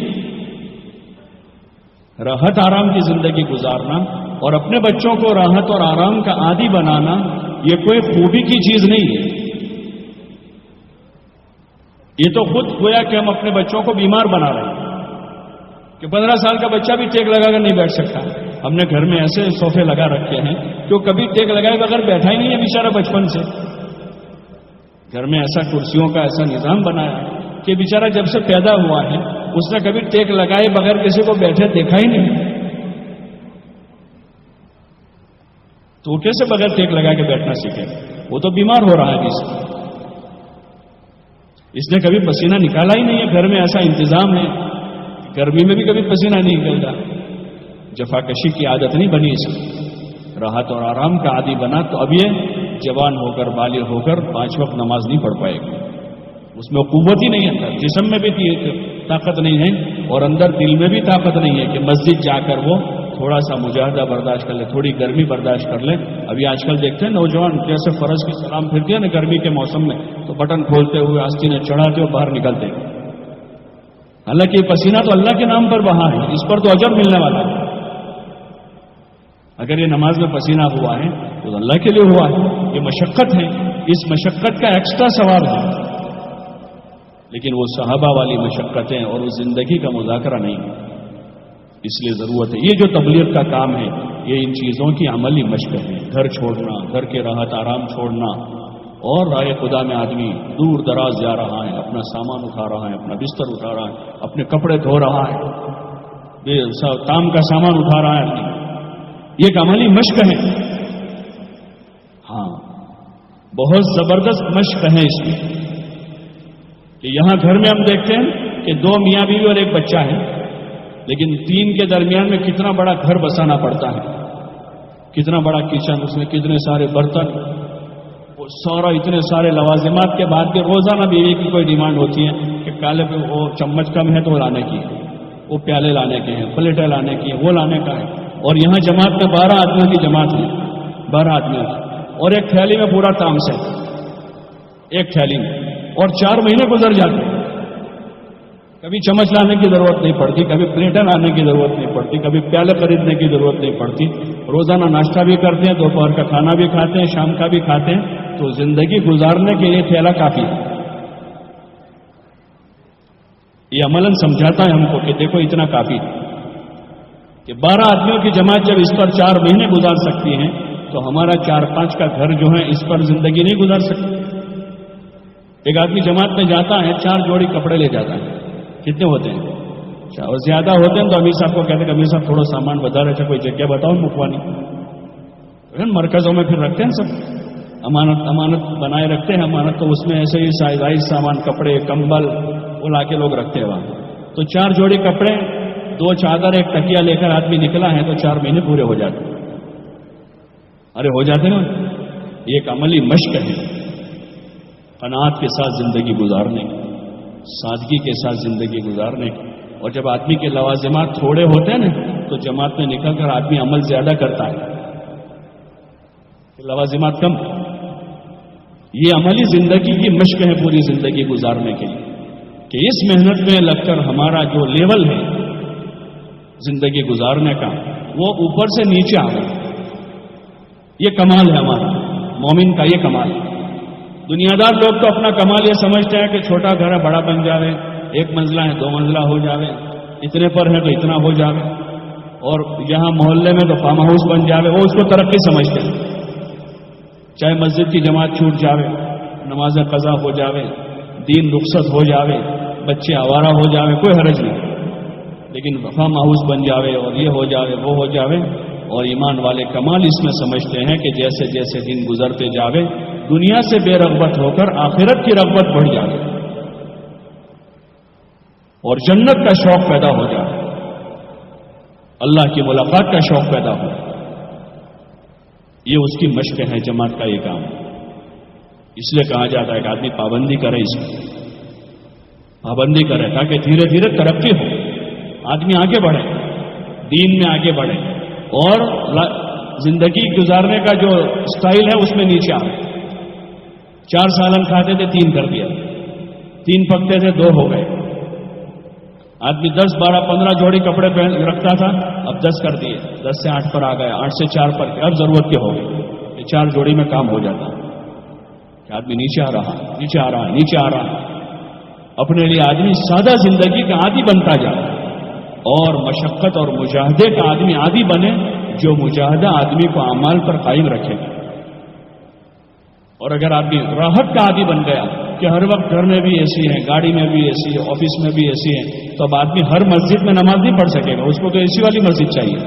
راحت آرام کی زندگی گزارنا اور اپنے بچوں کو راحت اور آرام کا عادی بنانا یہ کوئی خوبی کی چیز نہیں ہے. یہ تو خود گویا کہ ہم اپنے بچوں کو بیمار بنا رہے ہیں کہ 15 سال کا بچہ بھی ٹیک لگا کر نہیں بیٹھ سکتا. ہم نے گھر میں ایسے صوفے لگا رکھے ہیں کہ وہ کبھی ٹیک لگائے بغیر بیٹھا ہی نہیں ہے بیچارہ بچپن سے. گھر میں ایسا کرسیوں کا ایسا نظام بنایا ہے کہ بیچارہ جب سے پیدا ہوا ہے اس نے کبھی ٹیک لگائے بغیر کسی کو بیٹھے دیکھا ہی نہیں. تو کیسے بغیر ٹیک لگا کے بیٹھنا سیکھے؟ وہ تو بیمار ہو رہا ہے. اس نے کبھی پسینہ نکالا ہی نہیں ہے. گھر میں ایسا انتظام ہے گرمی میں بھی کبھی پسینہ نہیں نکلتا. جفاکشی کی عادت نہیں بنی اس کی. راحت اور آرام کا عادی بنا تو اب یہ جوان ہو کر بالغ ہو کر 5 وقت نماز نہیں پڑھ پائے گا. اس میں قوت ہی نہیں ہے. اندر جسم میں بھی طاقت نہیں ہے اور اندر دل میں بھی طاقت نہیں ہے کہ مسجد جا کر وہ تھوڑا سا مجاہدہ برداشت کر لے, تھوڑی گرمی برداشت کر لے. ابھی آج کل دیکھتے ہیں نوجوان جیسے فرض کی سلام پھرتی ہے نا گرمی کے موسم میں, تو بٹن کھولتے ہوئے آستینیں چڑھاتے ہوئے باہر نکلتے ہیں. حالانکہ یہ پسینہ تو اللہ کے نام پر بہا ہے, اس پر تو اجر ملنے والا ہے. اگر یہ نماز میں پسینہ ہوا ہے تو اللہ کے لیے ہوا ہے. یہ مشقت ہے, اس مشقت کا ایکسٹرا ثواب ہے. لیکن وہ صحابہ والی مشقتیں اور اس زندگی کا مذاکرہ نہیں ہے. اس لیے ضرورت ہے یہ جو تبلیغ کا کام ہے یہ ان چیزوں کی عملی مشق ہے. گھر چھوڑنا, گھر کے راحت آرام چھوڑنا, اور رائے خدا میں آدمی دور دراز جا رہا ہے, اپنا سامان اٹھا رہا ہے, اپنا بستر اٹھا رہا ہے, اپنے کپڑے دھو رہا ہے, کام کا سامان اٹھا رہا ہے. یہ ایک عملی مشق ہے. ہاں, بہت زبردست مشق ہے اس میں. کہ یہاں گھر میں ہم دیکھتے ہیں کہ 2 میاں بیوی اور 1 بچہ ہے, لیکن 3 کے درمیان میں کتنا بڑا گھر بسانا پڑتا ہے. کتنا بڑا کچن, اس میں کتنے سارے برتن, وہ سارا اتنے سارے لوازمات کے بعد بھی روزانہ بیوی کی کوئی ڈیمانڈ ہوتی ہے کہ کالے پہ وہ چمچ کم ہے تو وہ لانے کی ہے, وہ پیالے لانے کے ہیں, پلیٹیں لانے کی ہیں, وہ لانے کا ہے. اور یہاں جماعت میں 12 آدمیوں کی جماعت ہے, 12 آدمیوں کی, اور ایک تھیلی میں پورا تامس ہے, ایک تھیلی میں, اور 4 مہینے گزر جاتے ہیں. کبھی چمچ لانے کی ضرورت نہیں پڑتی, کبھی پلیٹیں لانے کی ضرورت نہیں پڑتی, کبھی پیالے خریدنے کی ضرورت نہیں پڑتی. روزانہ ناشتہ بھی کرتے ہیں, دوپہر کا کھانا بھی کھاتے ہیں, شام کا بھی کھاتے ہیں. تو زندگی گزارنے کے لیے تھیلا کافی ہے. یہ عملاً سمجھاتا ہے ہم کو کہ دیکھو اتنا کافی ہے کہ 12 آدمیوں کی جماعت جب اس پر 4 مہینے گزار سکتی ہیں تو ہمارا 4-5 کا گھر جو ہے اس پر زندگی نہیں گزار سکتی. ایک آدمی جماعت میں جاتا ہے 4 جوڑی کپڑے لے جاتا ہے. کتنے ہوتے ہیں؟ اور زیادہ ہوتے ہیں تو امیر صاحب کو کہتے ہیں کہ امیر صاحب تھوڑا سامان بتا رہے تھے, کوئی جگہ بتاؤ مکوانی. مرکزوں میں پھر رکھتے ہیں سب, امانت بنائے رکھتے ہیں. امانت تو اس میں ایسے ہی سائز سامان, کپڑے, کمبل وہ لا کے لوگ رکھتے ہیں وہاں. تو 4 جوڑی کپڑے, 2 چادر, 1 تکیا لے کر آدمی نکلا ہے تو 4 مہینے پورے ہو جاتے ہیں. ارے ہو جاتے نا. یہ ایک عملی مشق ہے قناعت کے ساتھ زندگی گزارنے کی, سادگی کے ساتھ زندگی گزارنے کی. اور جب آدمی کے لوازمات تھوڑے ہوتے ہیں نا تو جماعت میں نکل کر آدمی عمل زیادہ کرتا ہے. لوازمات کم, یہ عملی زندگی کی مشق ہے پوری زندگی گزارنے کے لیے کہ اس محنت میں لگ کر ہمارا جو لیول ہے زندگی گزارنے کا وہ اوپر سے نیچے آ گیا. یہ کمال ہے ہمارا مومن کا, یہ کمال ہے. دنیا دار لوگ تو اپنا کمال یہ سمجھتے ہیں کہ چھوٹا گھر ہے بڑا بن جاوے, 1 منزلہ ہے 2 منزلہ ہو جاوے, اتنے پر ہے تو اتنا ہو جاوے, اور یہاں محلے میں تو فارم ہاؤس بن جاوے. وہ اس کو ترقی سمجھتے ہیں. چاہے مسجد کی جماعت چھوٹ جاوے, نماز قضا ہو جاوے, دین رخصت ہو جاوے, بچے آوارہ ہو جاوے, کوئی حرج نہیں. لیکن فارم ہاؤس بن جاوے اور یہ ہو جاوے وہ ہو جاوے. اور ایمان والے کمال اس میں سمجھتے ہیں کہ جیسے جیسے دن گزرتے جاوے دنیا سے بے رغبت ہو کر آخرت کی رغبت بڑھ جائے اور جنت کا شوق پیدا ہو جائے, اللہ کی ملاقات کا شوق پیدا ہو. یہ اس کی مشق ہے جماعت کا یہ کام. اس لیے کہا جاتا ہے کہ آدمی پابندی کرے, اس میں پابندی کرے تاکہ دھیرے دھیرے ترقی ہو, آدمی آگے بڑھے, دین میں آگے بڑھے, اور زندگی گزارنے کا جو سٹائل ہے اس میں نیچے آئے. 4 سالن کھاتے تھے 3 کر دیا, 3 پکتے تھے 2 ہو گئے. آدمی 10, 12, 15 جوڑی کپڑے پہن رکھتا تھا, اب 10 کر دیے, 10 سے 8 پر آ گئے, 8 سے 4 پر, اب ضرورت کے ہو گئی کہ 4 جوڑی میں کام ہو جاتا. کہ آدمی نیچے آ رہا, نیچے آ رہا, نیچے آ رہا. اپنے لیے آدمی سادہ زندگی کا عادی بنتا جاتا اور مشقت اور مجاہدے کا آدمی عادی بنے, جو مجاہدہ آدمی کو اعمال پر قائم رکھے گا. اور اگر آدمی راحت کا عادی بن گیا کہ ہر وقت گھر میں بھی اے سی ہے, گاڑی میں بھی اے سی ہے, آفس میں بھی اے سی ہے, تو اب آدمی ہر مسجد میں نماز نہیں پڑھ سکے گا, اس کو تو اے سی والی مسجد چاہیے.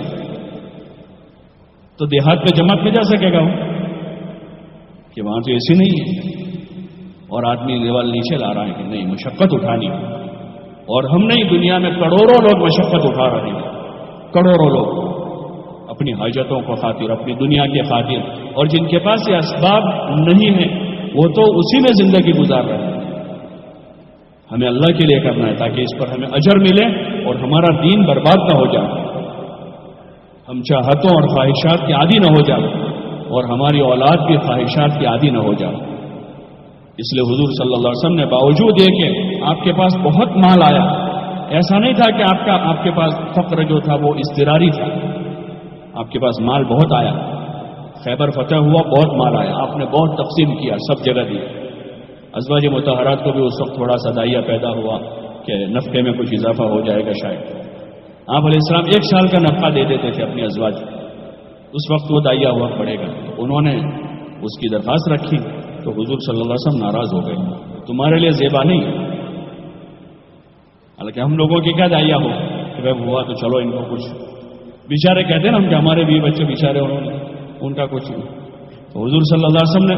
تو دیہات میں جماعت میں جا سکے گا وہ کہ وہاں تو اے سی نہیں ہے, اور آدمی لیول نیچے لا رہا ہے کہ نہیں مشقت اٹھانی ہے. اور ہم نہیں, دنیا میں کروڑوں لوگ مشقت اٹھا رہے ہیں, کروڑوں لوگ اپنی حاجتوں کو خاطر, اپنی دنیا کے خاطر, اور جن کے پاس یہ اسباب نہیں ہیں وہ تو اسی میں زندگی گزار رہے ہیں. ہمیں اللہ کے لیے کرنا ہے تاکہ اس پر ہمیں اجر ملے اور ہمارا دین برباد نہ ہو جائے, ہم چاہتوں اور خواہشات کے عادی نہ ہو جائے, اور ہماری اولاد بھی خواہشات کے عادی نہ ہو جائے. اس لیے حضور صلی اللہ علیہ وسلم نے باوجود یہ کہ آپ کے پاس بہت مال آیا, ایسا نہیں تھا کہ آپ کے پاس فقر جو تھا وہ اضطراری تھا, آپ کے پاس مال بہت آیا, خیبر فتح ہوا, بہت مال آیا, آپ نے بہت تقسیم کیا, سب جگہ دیا. ازواج مطہرات کو بھی اس وقت تھوڑا سا دائیا پیدا ہوا کہ نفقے میں کچھ اضافہ ہو جائے گا شاید. آپ علیہ السلام 1 سال کا نفقہ دے دیتے تھے اپنی ازواج کو, اس وقت وہ دائیا ہوا پڑے گا. انہوں نے اس کی درخواست رکھی تو حضور صلی اللہ علیہ وسلم ناراض ہو گئے, تمہارے لیے زیبا نہیں. حالانکہ ہم لوگوں کی کیا دائیا ہو کہ بھائی ہوا تو چلو ان کو کچھ, بیچارے کہتے ہیں نا ہم کہ ہمارے بھی بچے بیچارے, انہوں نے ان کا کچھ. تو حضور صلی اللہ علیہ وسلم نے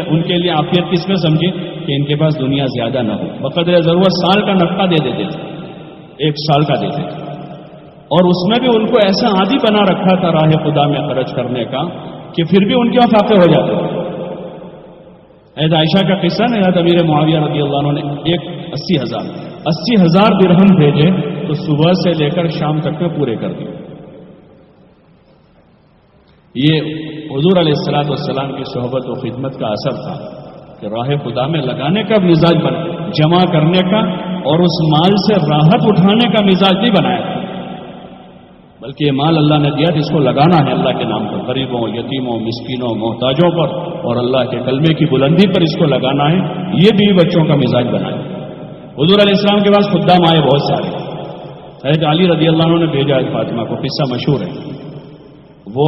ان کے لیے عافیت کس میں سمجھی کہ ان کے پاس دنیا زیادہ نہ ہو, بقدر ضرورت سال کا نفقہ دے دیتے تھے, 1 سال کا دیتے تھے. اور اس میں بھی ان کو ایسا عادی بنا رکھا تھا راہ خدا میں خرچ کرنے کا کہ پھر بھی ان کے وہاں فاقے ہو جاتے تھے. حضرت عائشہ کا قصہ ہے, حضرت امیر معاویہ رضی اللہ عنہ نے 80,000 درہم بھیجے تو صبح سے لے کر شام تک میں پورے کر دیے. یہ حضور علیہ الصلوۃ والسلام کی صحبت و خدمت کا اثر تھا کہ راہ خدا میں لگانے کا مزاج بن, جمع کرنے کا اور اس مال سے راحت اٹھانے کا مزاج نہیں بنایا, بلکہ یہ مال اللہ نے دیا جس کو لگانا ہے اللہ کے نام پر, غریبوں, یتیموں, مسکینوں, محتاجوں پر, اور اللہ کے کلمے کی بلندی پر اس کو لگانا ہے. یہ بھی بچوں کا مزاج بنایا. حضور علیہ السلام کے پاس خدام آئے بہت سارے. حضرت علی رضی اللہ عنہ نے بھیجا ہے فاطمہ کو, قصہ مشہور ہے. وہ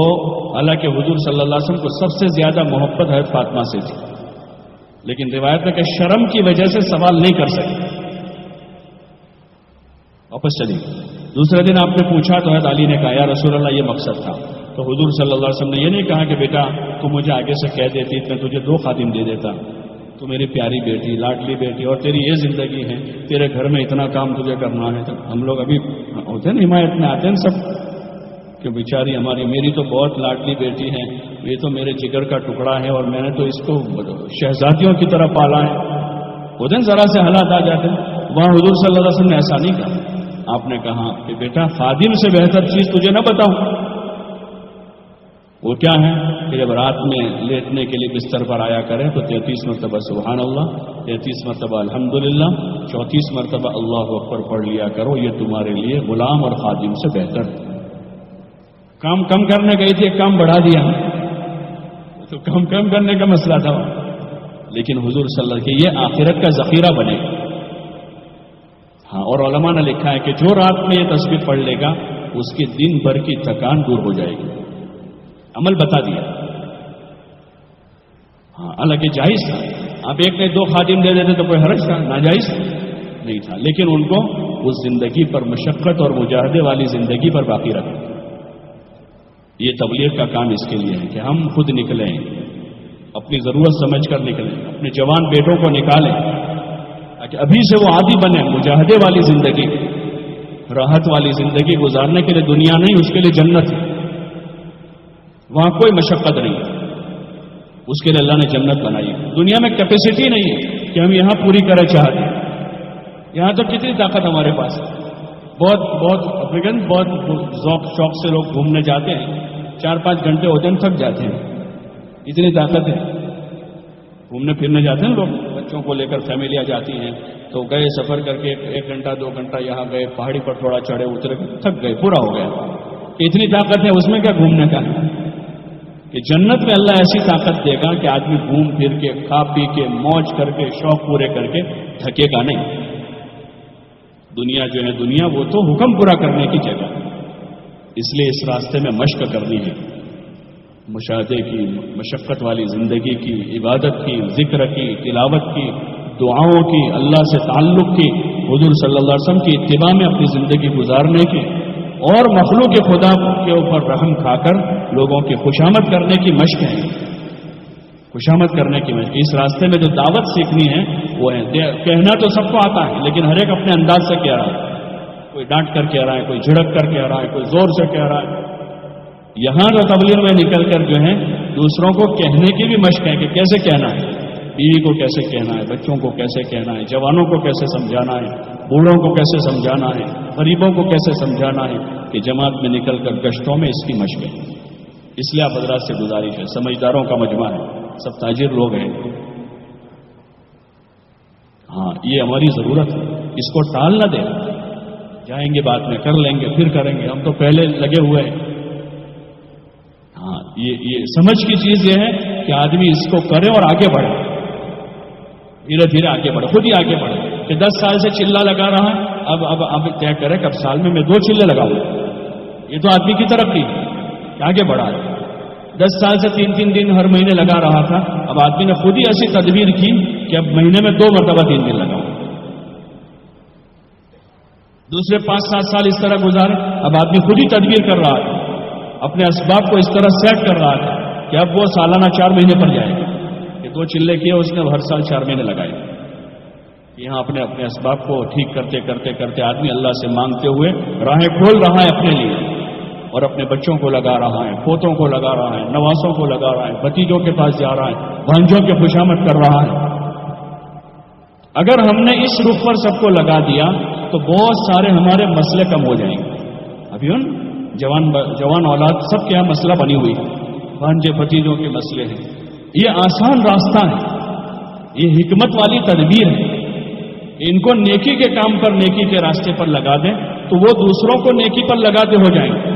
حالانکہ حضور صلی اللہ علیہ وسلم کو سب سے زیادہ محبت حضرت فاطمہ سے تھی, لیکن روایت ہے کہ شرم کی وجہ سے سوال نہیں کر سکے, واپس چلی. دوسرے دن آپ نے پوچھا تو حضرت علی نے کہا یا رسول اللہ یہ مقصد تھا. تو حضور صلی اللہ علیہ وسلم نے یہ نہیں کہا کہ بیٹا تو مجھے آگے سے کہہ دیتی میں تجھے 2 خادم دے دیتا, تو میری پیاری بیٹی, لاڈلی بیٹی, اور تیری یہ زندگی ہے, تیرے گھر میں اتنا کام تجھے کرنا ہے. تو ہم لوگ ابھی ہوتے ہیں نا حمایت میں آتے ہیں سب کہ بیچاری میری تو بہت لاڈلی بیٹی ہے, یہ تو میرے جگر کا ٹکڑا ہے, اور میں نے تو اس کو شہزادیوں کی طرح پالا ہے. ہوتے ہیں ذرا سے حالات آ جاتے ہیں. وہاں حضور صلی اللہ علیہ وسلم نے ایسا نہیں کہا. آپ نے کہا کہ بیٹا خادم سے بہتر چیز تجھے نہ بتاؤں. وہ کیا ہے کہ جب رات میں لیٹنے کے لیے بستر پر آیا کریں تو 33 مرتبہ سبحان اللہ, 33 مرتبہ الحمدللہ, 34 مرتبہ اللہ اکبر پڑھ لیا کرو. یہ تمہارے لیے غلام اور خادم سے بہتر ہے. کام کم کرنے گئی تھی, ایک کام بڑھا دیا, تو کم کرنے کا مسئلہ تھا. لیکن حضور صلی اللہ علیہ وسلم یہ آخرت کا ذخیرہ بنے. ہاں, اور علماء نے لکھا ہے کہ جو رات میں یہ تسبیح پڑھ لے گا اس کی دن بھر کی تھکان دور ہو جائے گی. عمل بتا دیا. ہاں, حالانکہ جائز تھا. آپ 1 نے 2 خادم دے دیتے تو کوئی حرج تھا, ناجائز نہیں تھا. لیکن ان کو اس زندگی پر مشقت اور مجاہدے والی زندگی پر باقی رکھنا. یہ تبلیغ کا کام اس کے لیے ہے کہ ہم خود نکلیں, اپنی ضرورت سمجھ کر نکلیں, اپنے جوان بیٹوں کو نکالیں تاکہ ابھی سے وہ عادی بنے مجاہدے والی زندگی, راحت والی زندگی گزارنے کے لیے. دنیا نہیں, اس کے لیے جنت ہے. وہاں کوئی مشقت نہیں, اس کے لیے اللہ نے جنت بنائی. دنیا میں کیپیسٹی نہیں ہے کہ ہم یہاں پوری کریں چاہتے ہیں. یہاں تو کتنی طاقت ہمارے پاس ہے. بہت ذوق شوق سے لوگ گھومنے جاتے ہیں, 4-5 گھنٹے ہوتے ہیں تھک جاتے ہیں. اتنی طاقت ہے, گھومنے پھرنے جاتے ہیں لوگ, بچوں کو لے کر فیملیاں جاتی ہیں, تو گئے سفر کر کے 1 گھنٹہ 2 گھنٹہ یہاں گئے، پہاڑی پر تھوڑا چڑھے اترے، تھک گئے، پورا ہو گیا. اتنی طاقت ہے اس میں کیا گھومنے کا ہے؟ کہ جنت میں اللہ ایسی طاقت دے گا کہ آدمی گھوم پھر کے، کھا پی کے، موج کر کے، شوق پورے کر کے تھکے گا نہیں. دنیا جو ہے دنیا وہ تو حکم پورا کرنے کی جگہ، اس لیے اس راستے میں مشق کرنی ہے، مشاہدے کی، مشقت والی زندگی کی، عبادت کی، ذکر کی، تلاوت کی، دعاؤں کی، اللہ سے تعلق کی، حضور صلی اللہ علیہ وسلم کی اتباع میں اپنی زندگی گزارنے کی، اور مخلوق خدا کے اوپر رحم کھا کر لوگوں کی خوشامد کرنے کی مشق ہے. خوشامد کرنے کی مشق. اس راستے میں جو دعوت سیکھنی ہے وہ ہے، کہنا تو سب کو آتا ہے لیکن ہر ایک اپنے انداز سے کہہ رہا ہے. کوئی ڈانٹ کر کہہ رہا ہے، کوئی جھڑک کر کہہ رہا ہے، کوئی زور سے کہہ رہا ہے. یہاں تو تبلیغ میں نکل کر جو ہے دوسروں کو کہنے کی بھی مشق ہے کہ کیسے کہنا ہے، بیوی کو کیسے کہنا ہے، بچوں کو کیسے کہنا ہے، جوانوں کو کیسے سمجھانا ہے، بوڑھوں کو کیسے سمجھانا ہے، غریبوں کو کیسے سمجھانا ہے، کہ جماعت میں نکل کر گشتوں میں اس کی مشق ہے. اس لیے آپ حضرات سے گزارش ہے، سمجھداروں کا مجمع ہے، سب تاجر لوگ ہیں. ہاں یہ ہماری ضرورت ہے، اس کو ٹال نہ دیں. جائیں گے بعد میں کر لیں گے، پھر کریں گے، ہم تو پہلے لگے ہوئے ہیں. ہاں یہ سمجھ کی چیز یہ ہے کہ آدمی اس کو کرے اور آگے بڑھے، دھیرے دھیرے آگے بڑھے، خود ہی آگے بڑھے. کہ 10 سال سے چلہ لگا رہا ہے، اب طے کرے کہ اب سال میں 2 چلے لگاؤں. یہ تو آدمی کی ترقی کہ آگے بڑھا ہے. 10 سال سے 3 دن ہر مہینے لگا رہا تھا، اب آدمی نے خود ہی ایسی تدبیر کی کہ اب مہینے میں 2 مرتبہ 3 دن لگاؤں. دوسرے 5-7 سال اس طرح گزارے، اب آدمی خود ہی تدبیر کر رہا ہے، اپنے اسباب کو اس طرح سیٹ کر رہا ہے کہ اب وہ سالانہ 4 مہینے پر جائے گا. کہ 2 چلے کیے اس نے ہر سال 4 مہینے لگائے. یہاں اپنے اسباب کو ٹھیک کرتے کرتے کرتے آدمی اللہ سے مانگتے ہوئے راہیں کھول رہا ہے اپنے لیے، اور اپنے بچوں کو لگا رہا ہے، پوتوں کو لگا رہا ہے، نواسوں کو لگا رہا ہے، بھتیجوں کے پاس جا رہا ہے، بھانجوں کی خوشامد کر رہا ہے. اگر ہم نے اس رخ پر سب کو لگا دیا تو بہت سارے ہمارے مسئلے کم ہو جائیں گے. ابھی جوان اولاد سب کے یہاں مسئلہ بنی ہوئی ہے، بھانجے بھتیجوں کے مسئلے ہیں. یہ آسان راستہ ہے، یہ حکمت والی تدبیر ہے. ان کو نیکی کے کام پر، نیکی کے راستے پر لگا دیں تو وہ دوسروں کو نیکی پر لگاتے ہو جائیں گے.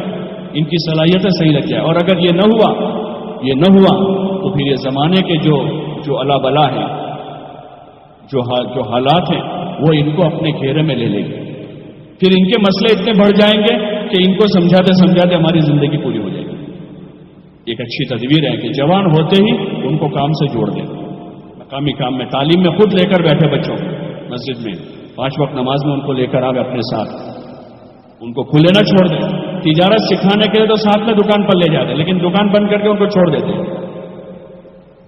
ان کی صلاحیتیں صحیح لگ جائیں. اور اگر یہ نہ ہوا تو پھر یہ زمانے کے جو الا بلا ہے، جو حالات ہیں، وہ ان کو اپنے گھیرے میں لے لیں گے. پھر ان کے مسئلے اتنے بڑھ جائیں گے کہ ان کو سمجھاتے سمجھاتے ہماری زندگی پوری ہو جائے گی. ایک اچھی تدبیر ہے کہ جوان ہوتے ہی ان کو کام سے جوڑ دیں، مقامی کام میں، تعلیم میں خود لے کر بیٹھے بچوں کو مسجد میں، 5 وقت نماز میں ان کو لے کر آوے اپنے ساتھ، ان کو کھلے نہ چھوڑ دیں. تجارت سکھانے کے لیے تو ساتھ میں دکان پر لے جاتے ہیں، لیکن دکان بند کر کے ان کو چھوڑ دیتے ہیں.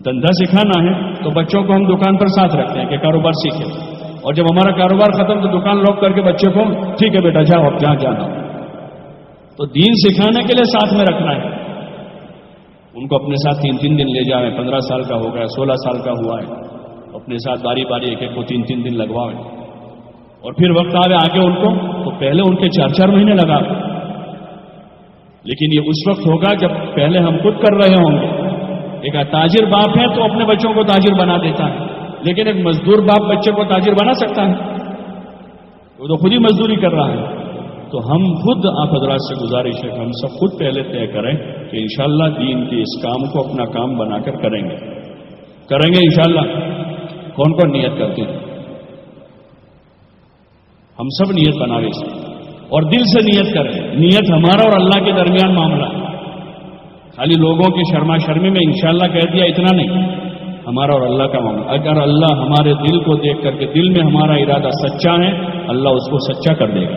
دھندا سکھانا ہے تو بچوں کو ہم دکان پر ساتھ رکھتے ہیں کہ کاروبار سیکھیں، اور جب ہمارا کاروبار ختم تو دکان لاک کر کے بچے کو ٹھیک ہے بیٹا جاؤ اب جہاں جانا. تو دین سکھانے کے لیے ساتھ میں رکھنا ہے. ان کو اپنے ساتھ 3 دن لے جائیں. 15 سال کا ہو گیا، 16 سال کا ہوا ہے، اپنے ساتھ باری باری ایک کو 3 دن لگوائیں. اور پھر وقت آئے آگے ان کو تو پہلے ان کے 4 مہینے لگا. لیکن یہ اس وقت ہوگا جب پہلے ہم خود کر رہے ہوں گے. ایک تاجر باپ ہے تو اپنے بچوں کو تاجر بنا دیتا ہے، لیکن ایک مزدور باپ بچے کو تاجر بنا سکتا ہے؟ وہ تو خود ہی مزدوری کر رہا ہے. تو ہم خود، آپ حضرات سے گزارش ہے کہ ہم سب خود پہلے طے کریں کہ انشاءاللہ دین کے اس کام کو اپنا کام بنا کر کریں گے انشاءاللہ. کون کون نیت کرتے ہیں؟ ہم سب نیت بناوے سے اور دل سے نیت کریں. نیت ہمارا اور اللہ کے درمیان معاملہ ہے. خالی لوگوں کی شرما شرمی میں انشاءاللہ کہہ دیا اتنا نہیں، ہمارا اور اللہ کا معاملہ. اگر اللہ ہمارے دل کو دیکھ کر کے دل میں ہمارا ارادہ سچا ہے، اللہ اس کو سچا کر دے گا،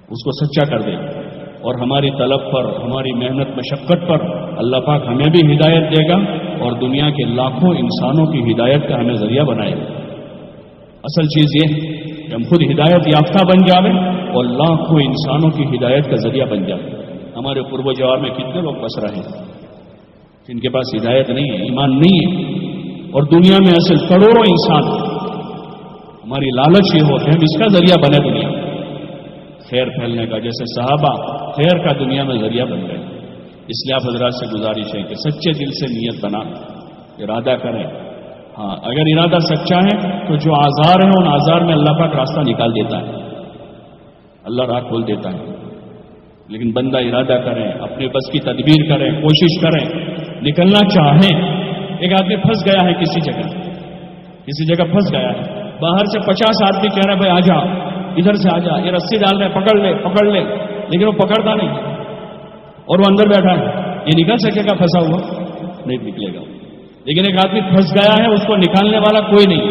اس کو سچا کر دے گا. اور ہماری طلب پر، ہماری محنت مشقت پر اللہ پاک ہمیں بھی ہدایت دے گا اور دنیا کے لاکھوں انسانوں کی ہدایت کا ہمیں ذریعہ بنائے گا. اصل چیز یہ ہے کہ ہم خود ہدایت یافتہ بن جاویں اور لاکھوں انسانوں کی ہدایت کا ذریعہ بن جائے. ہمارے قرب و جوار میں کتنے لوگ بس رہے ہیں جن کے پاس ہدایت نہیں ہے، ایمان نہیں ہے، اور دنیا میں اصل کروڑوں انسان. ہماری لالچ یہ ہو کہ ہم اس کا ذریعہ بنے دنیا میں خیر پھیلنے کا، جیسے صحابہ خیر کا دنیا میں ذریعہ بن گئے. اس لیے آپ حضرات سے گزارش ہے کہ سچے دل سے نیت بنا، ارادہ کریں، ہاں اگر ارادہ سچا ہے تو جو آزار ہیں ان آزار میں اللہ پاک راستہ نکال دیتا ہے، اللہ راہ کھول دیتا ہے. لیکن بندہ ارادہ کرے، اپنے بس کی تدبیر کرے، کوشش کرے، نکلنا چاہیں. ایک آدمی پھنس گیا ہے کسی جگہ پھنس گیا ہے، باہر سے 50 آدمی کہہ رہے ہیں بھائی آ جا، ادھر سے آ جا، یہ رسی ڈال رہے پکڑ لے، لیکن وہ پکڑتا نہیں اور وہ اندر بیٹھا ہے. یہ نکل سکے گا؟ پھنسا ہوا نہیں نکلے گا. لیکن ایک آدمی پھنس گیا ہے، اس کو نکالنے والا کوئی نہیں،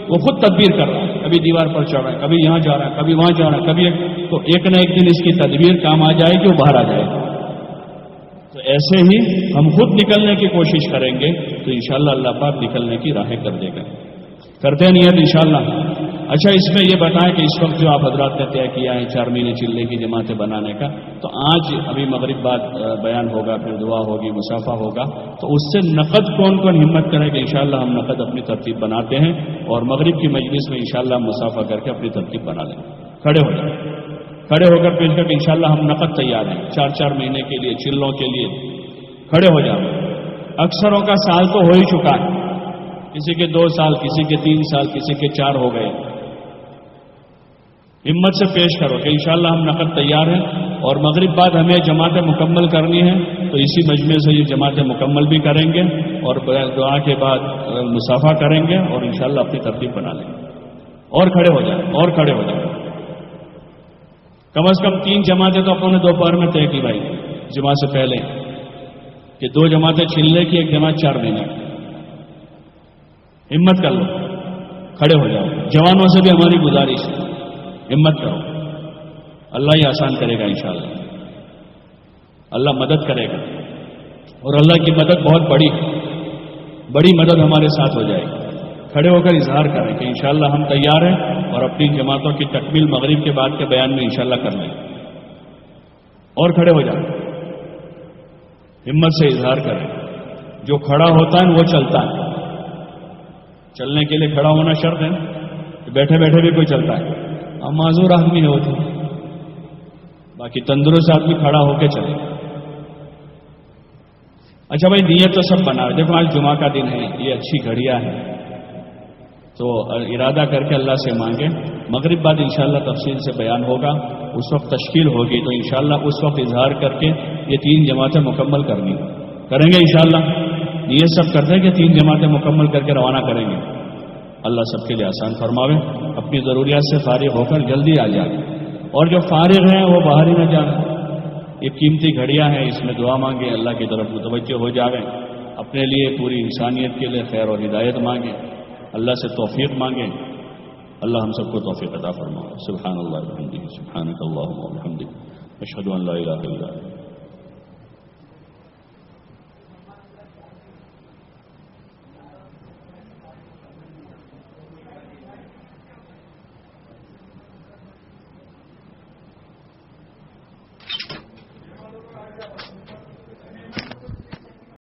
وہ خود تدبیر کر رہا ہے، کبھی دیوار پر چڑھ رہا ہے، کبھی یہاں جا رہا ہے، کبھی وہاں جا رہا ہے، کبھی تو ایک نہ ایک دن اس کی تدبیر کام آ جائے گی، وہ باہر آ جائے گا. تو ایسے ہی ہم خود نکلنے کی کوشش کریں گے تو انشاءاللہ اللہ پاک نکلنے کی راہیں کر دے گا. کرتے نیت انشاءاللہ. اچھا اس میں یہ بتائیں کہ اس وقت جو آپ حضرات نے طے کیا ہے 4 مہینے چلے کی جماعتیں بنانے کا، تو آج ابھی مغرب بعد بیان ہوگا، پھر دعا ہوگی، مصافحہ ہوگا، تو اس سے نقد کون ہمت کرے کہ انشاءاللہ ہم نقد اپنی ترتیب بناتے ہیں اور مغرب کی مجلس میں انشاءاللہ ہم مصافحہ کر کے اپنی ترتیب بنا لیں. کھڑے ہو جائیں، کھڑے ہو کر پیش کر کہ انشاءاللہ ہم نقد تیار ہیں 4 مہینے کے لیے، چلوں کے لیے. کھڑے ہو جاؤ. اکثروں کا سال تو ہو ہی چکا ہے، کسی کے 2 سال، کسی کے 3 سال، کسی کے 4 ہو گئے. ہمت سے پیش کرو کہ انشاءاللہ ہم نقد تیار ہیں اور مغرب بعد ہمیں جماعتیں مکمل کرنی ہیں تو اسی مجمع سے یہ جماعتیں مکمل بھی کریں گے اور دعا کے بعد مصافحہ کریں گے اور انشاءاللہ اپنی ترتیب بنا لیں گے. اور کھڑے ہو جائیں، اور کھڑے ہو جائیں. کم از کم 3 جماعتیں تو اپنوں نے دوپہر میں طے کی بھائی جمعہ سے پہلے کہ 2 جماعتیں چلنے کی، 1 جماعت 4 مہینے. ہمت کر لو، کھڑے ہو جاؤ. جوانوں سے بھی ہماری گزارش ہے، ہمت کرو، اللہ ہی آسان کرے گا انشاءاللہ. اللہ مدد کرے گا اور اللہ کی مدد بہت بڑی مدد ہمارے ساتھ ہو جائے گی. کھڑے ہو کر اظہار کریں کہ انشاءاللہ ہم تیار ہیں اور اپنی جماعتوں کی تکمیل مغرب کے بعد کے بیان میں انشاءاللہ کر لیں. اور کھڑے ہو جائیں، ہمت سے اظہار کریں. جو کھڑا ہوتا ہے وہ چلتا ہے. چلنے کے لیے کھڑا ہونا شرط ہے، بیٹھے بیٹھے بھی کوئی چلتا ہے. معذور آدمی ہے وہ تو، باقی تندرست آدمی کھڑا ہو کے چلے. اچھا بھائی نیت تو سب بنا ہے. دیکھو آج جمعہ کا دن ہے، یہ اچھی گھڑیاں ہیں تو ارادہ کر کے اللہ سے مانگیں. مغرب بعد انشاءاللہ تفصیل سے بیان ہوگا، اس وقت تشکیل ہوگی تو انشاءاللہ اس وقت اظہار کر کے یہ 3 جماعتیں مکمل کریں گے انشاءاللہ. یہ سب کرتے ہیں کہ 3 جماعتیں مکمل کر کے روانہ کریں گے. اللہ سب کے لیے آسان فرماوے. اپنی ضروریات سے فارغ ہو کر جلدی آ جائیں اور جو فارغ ہیں وہ باہر ہی نہ جانا. یہ قیمتی گھڑیاں ہیں، اس میں دعا مانگیں، اللہ کی طرف متوجہ ہو جاویں. اپنے لیے، پوری انسانیت کے لیے خیر اور ہدایت مانگیں، اللہ سے توفیق مانگیں. اللہ ہم سب کو توفیق عطا فرمائے. سبحان اللہ وبحمدہ، سبحانک اللہم وبحمدک، اشہد ان لا الہ الا انت.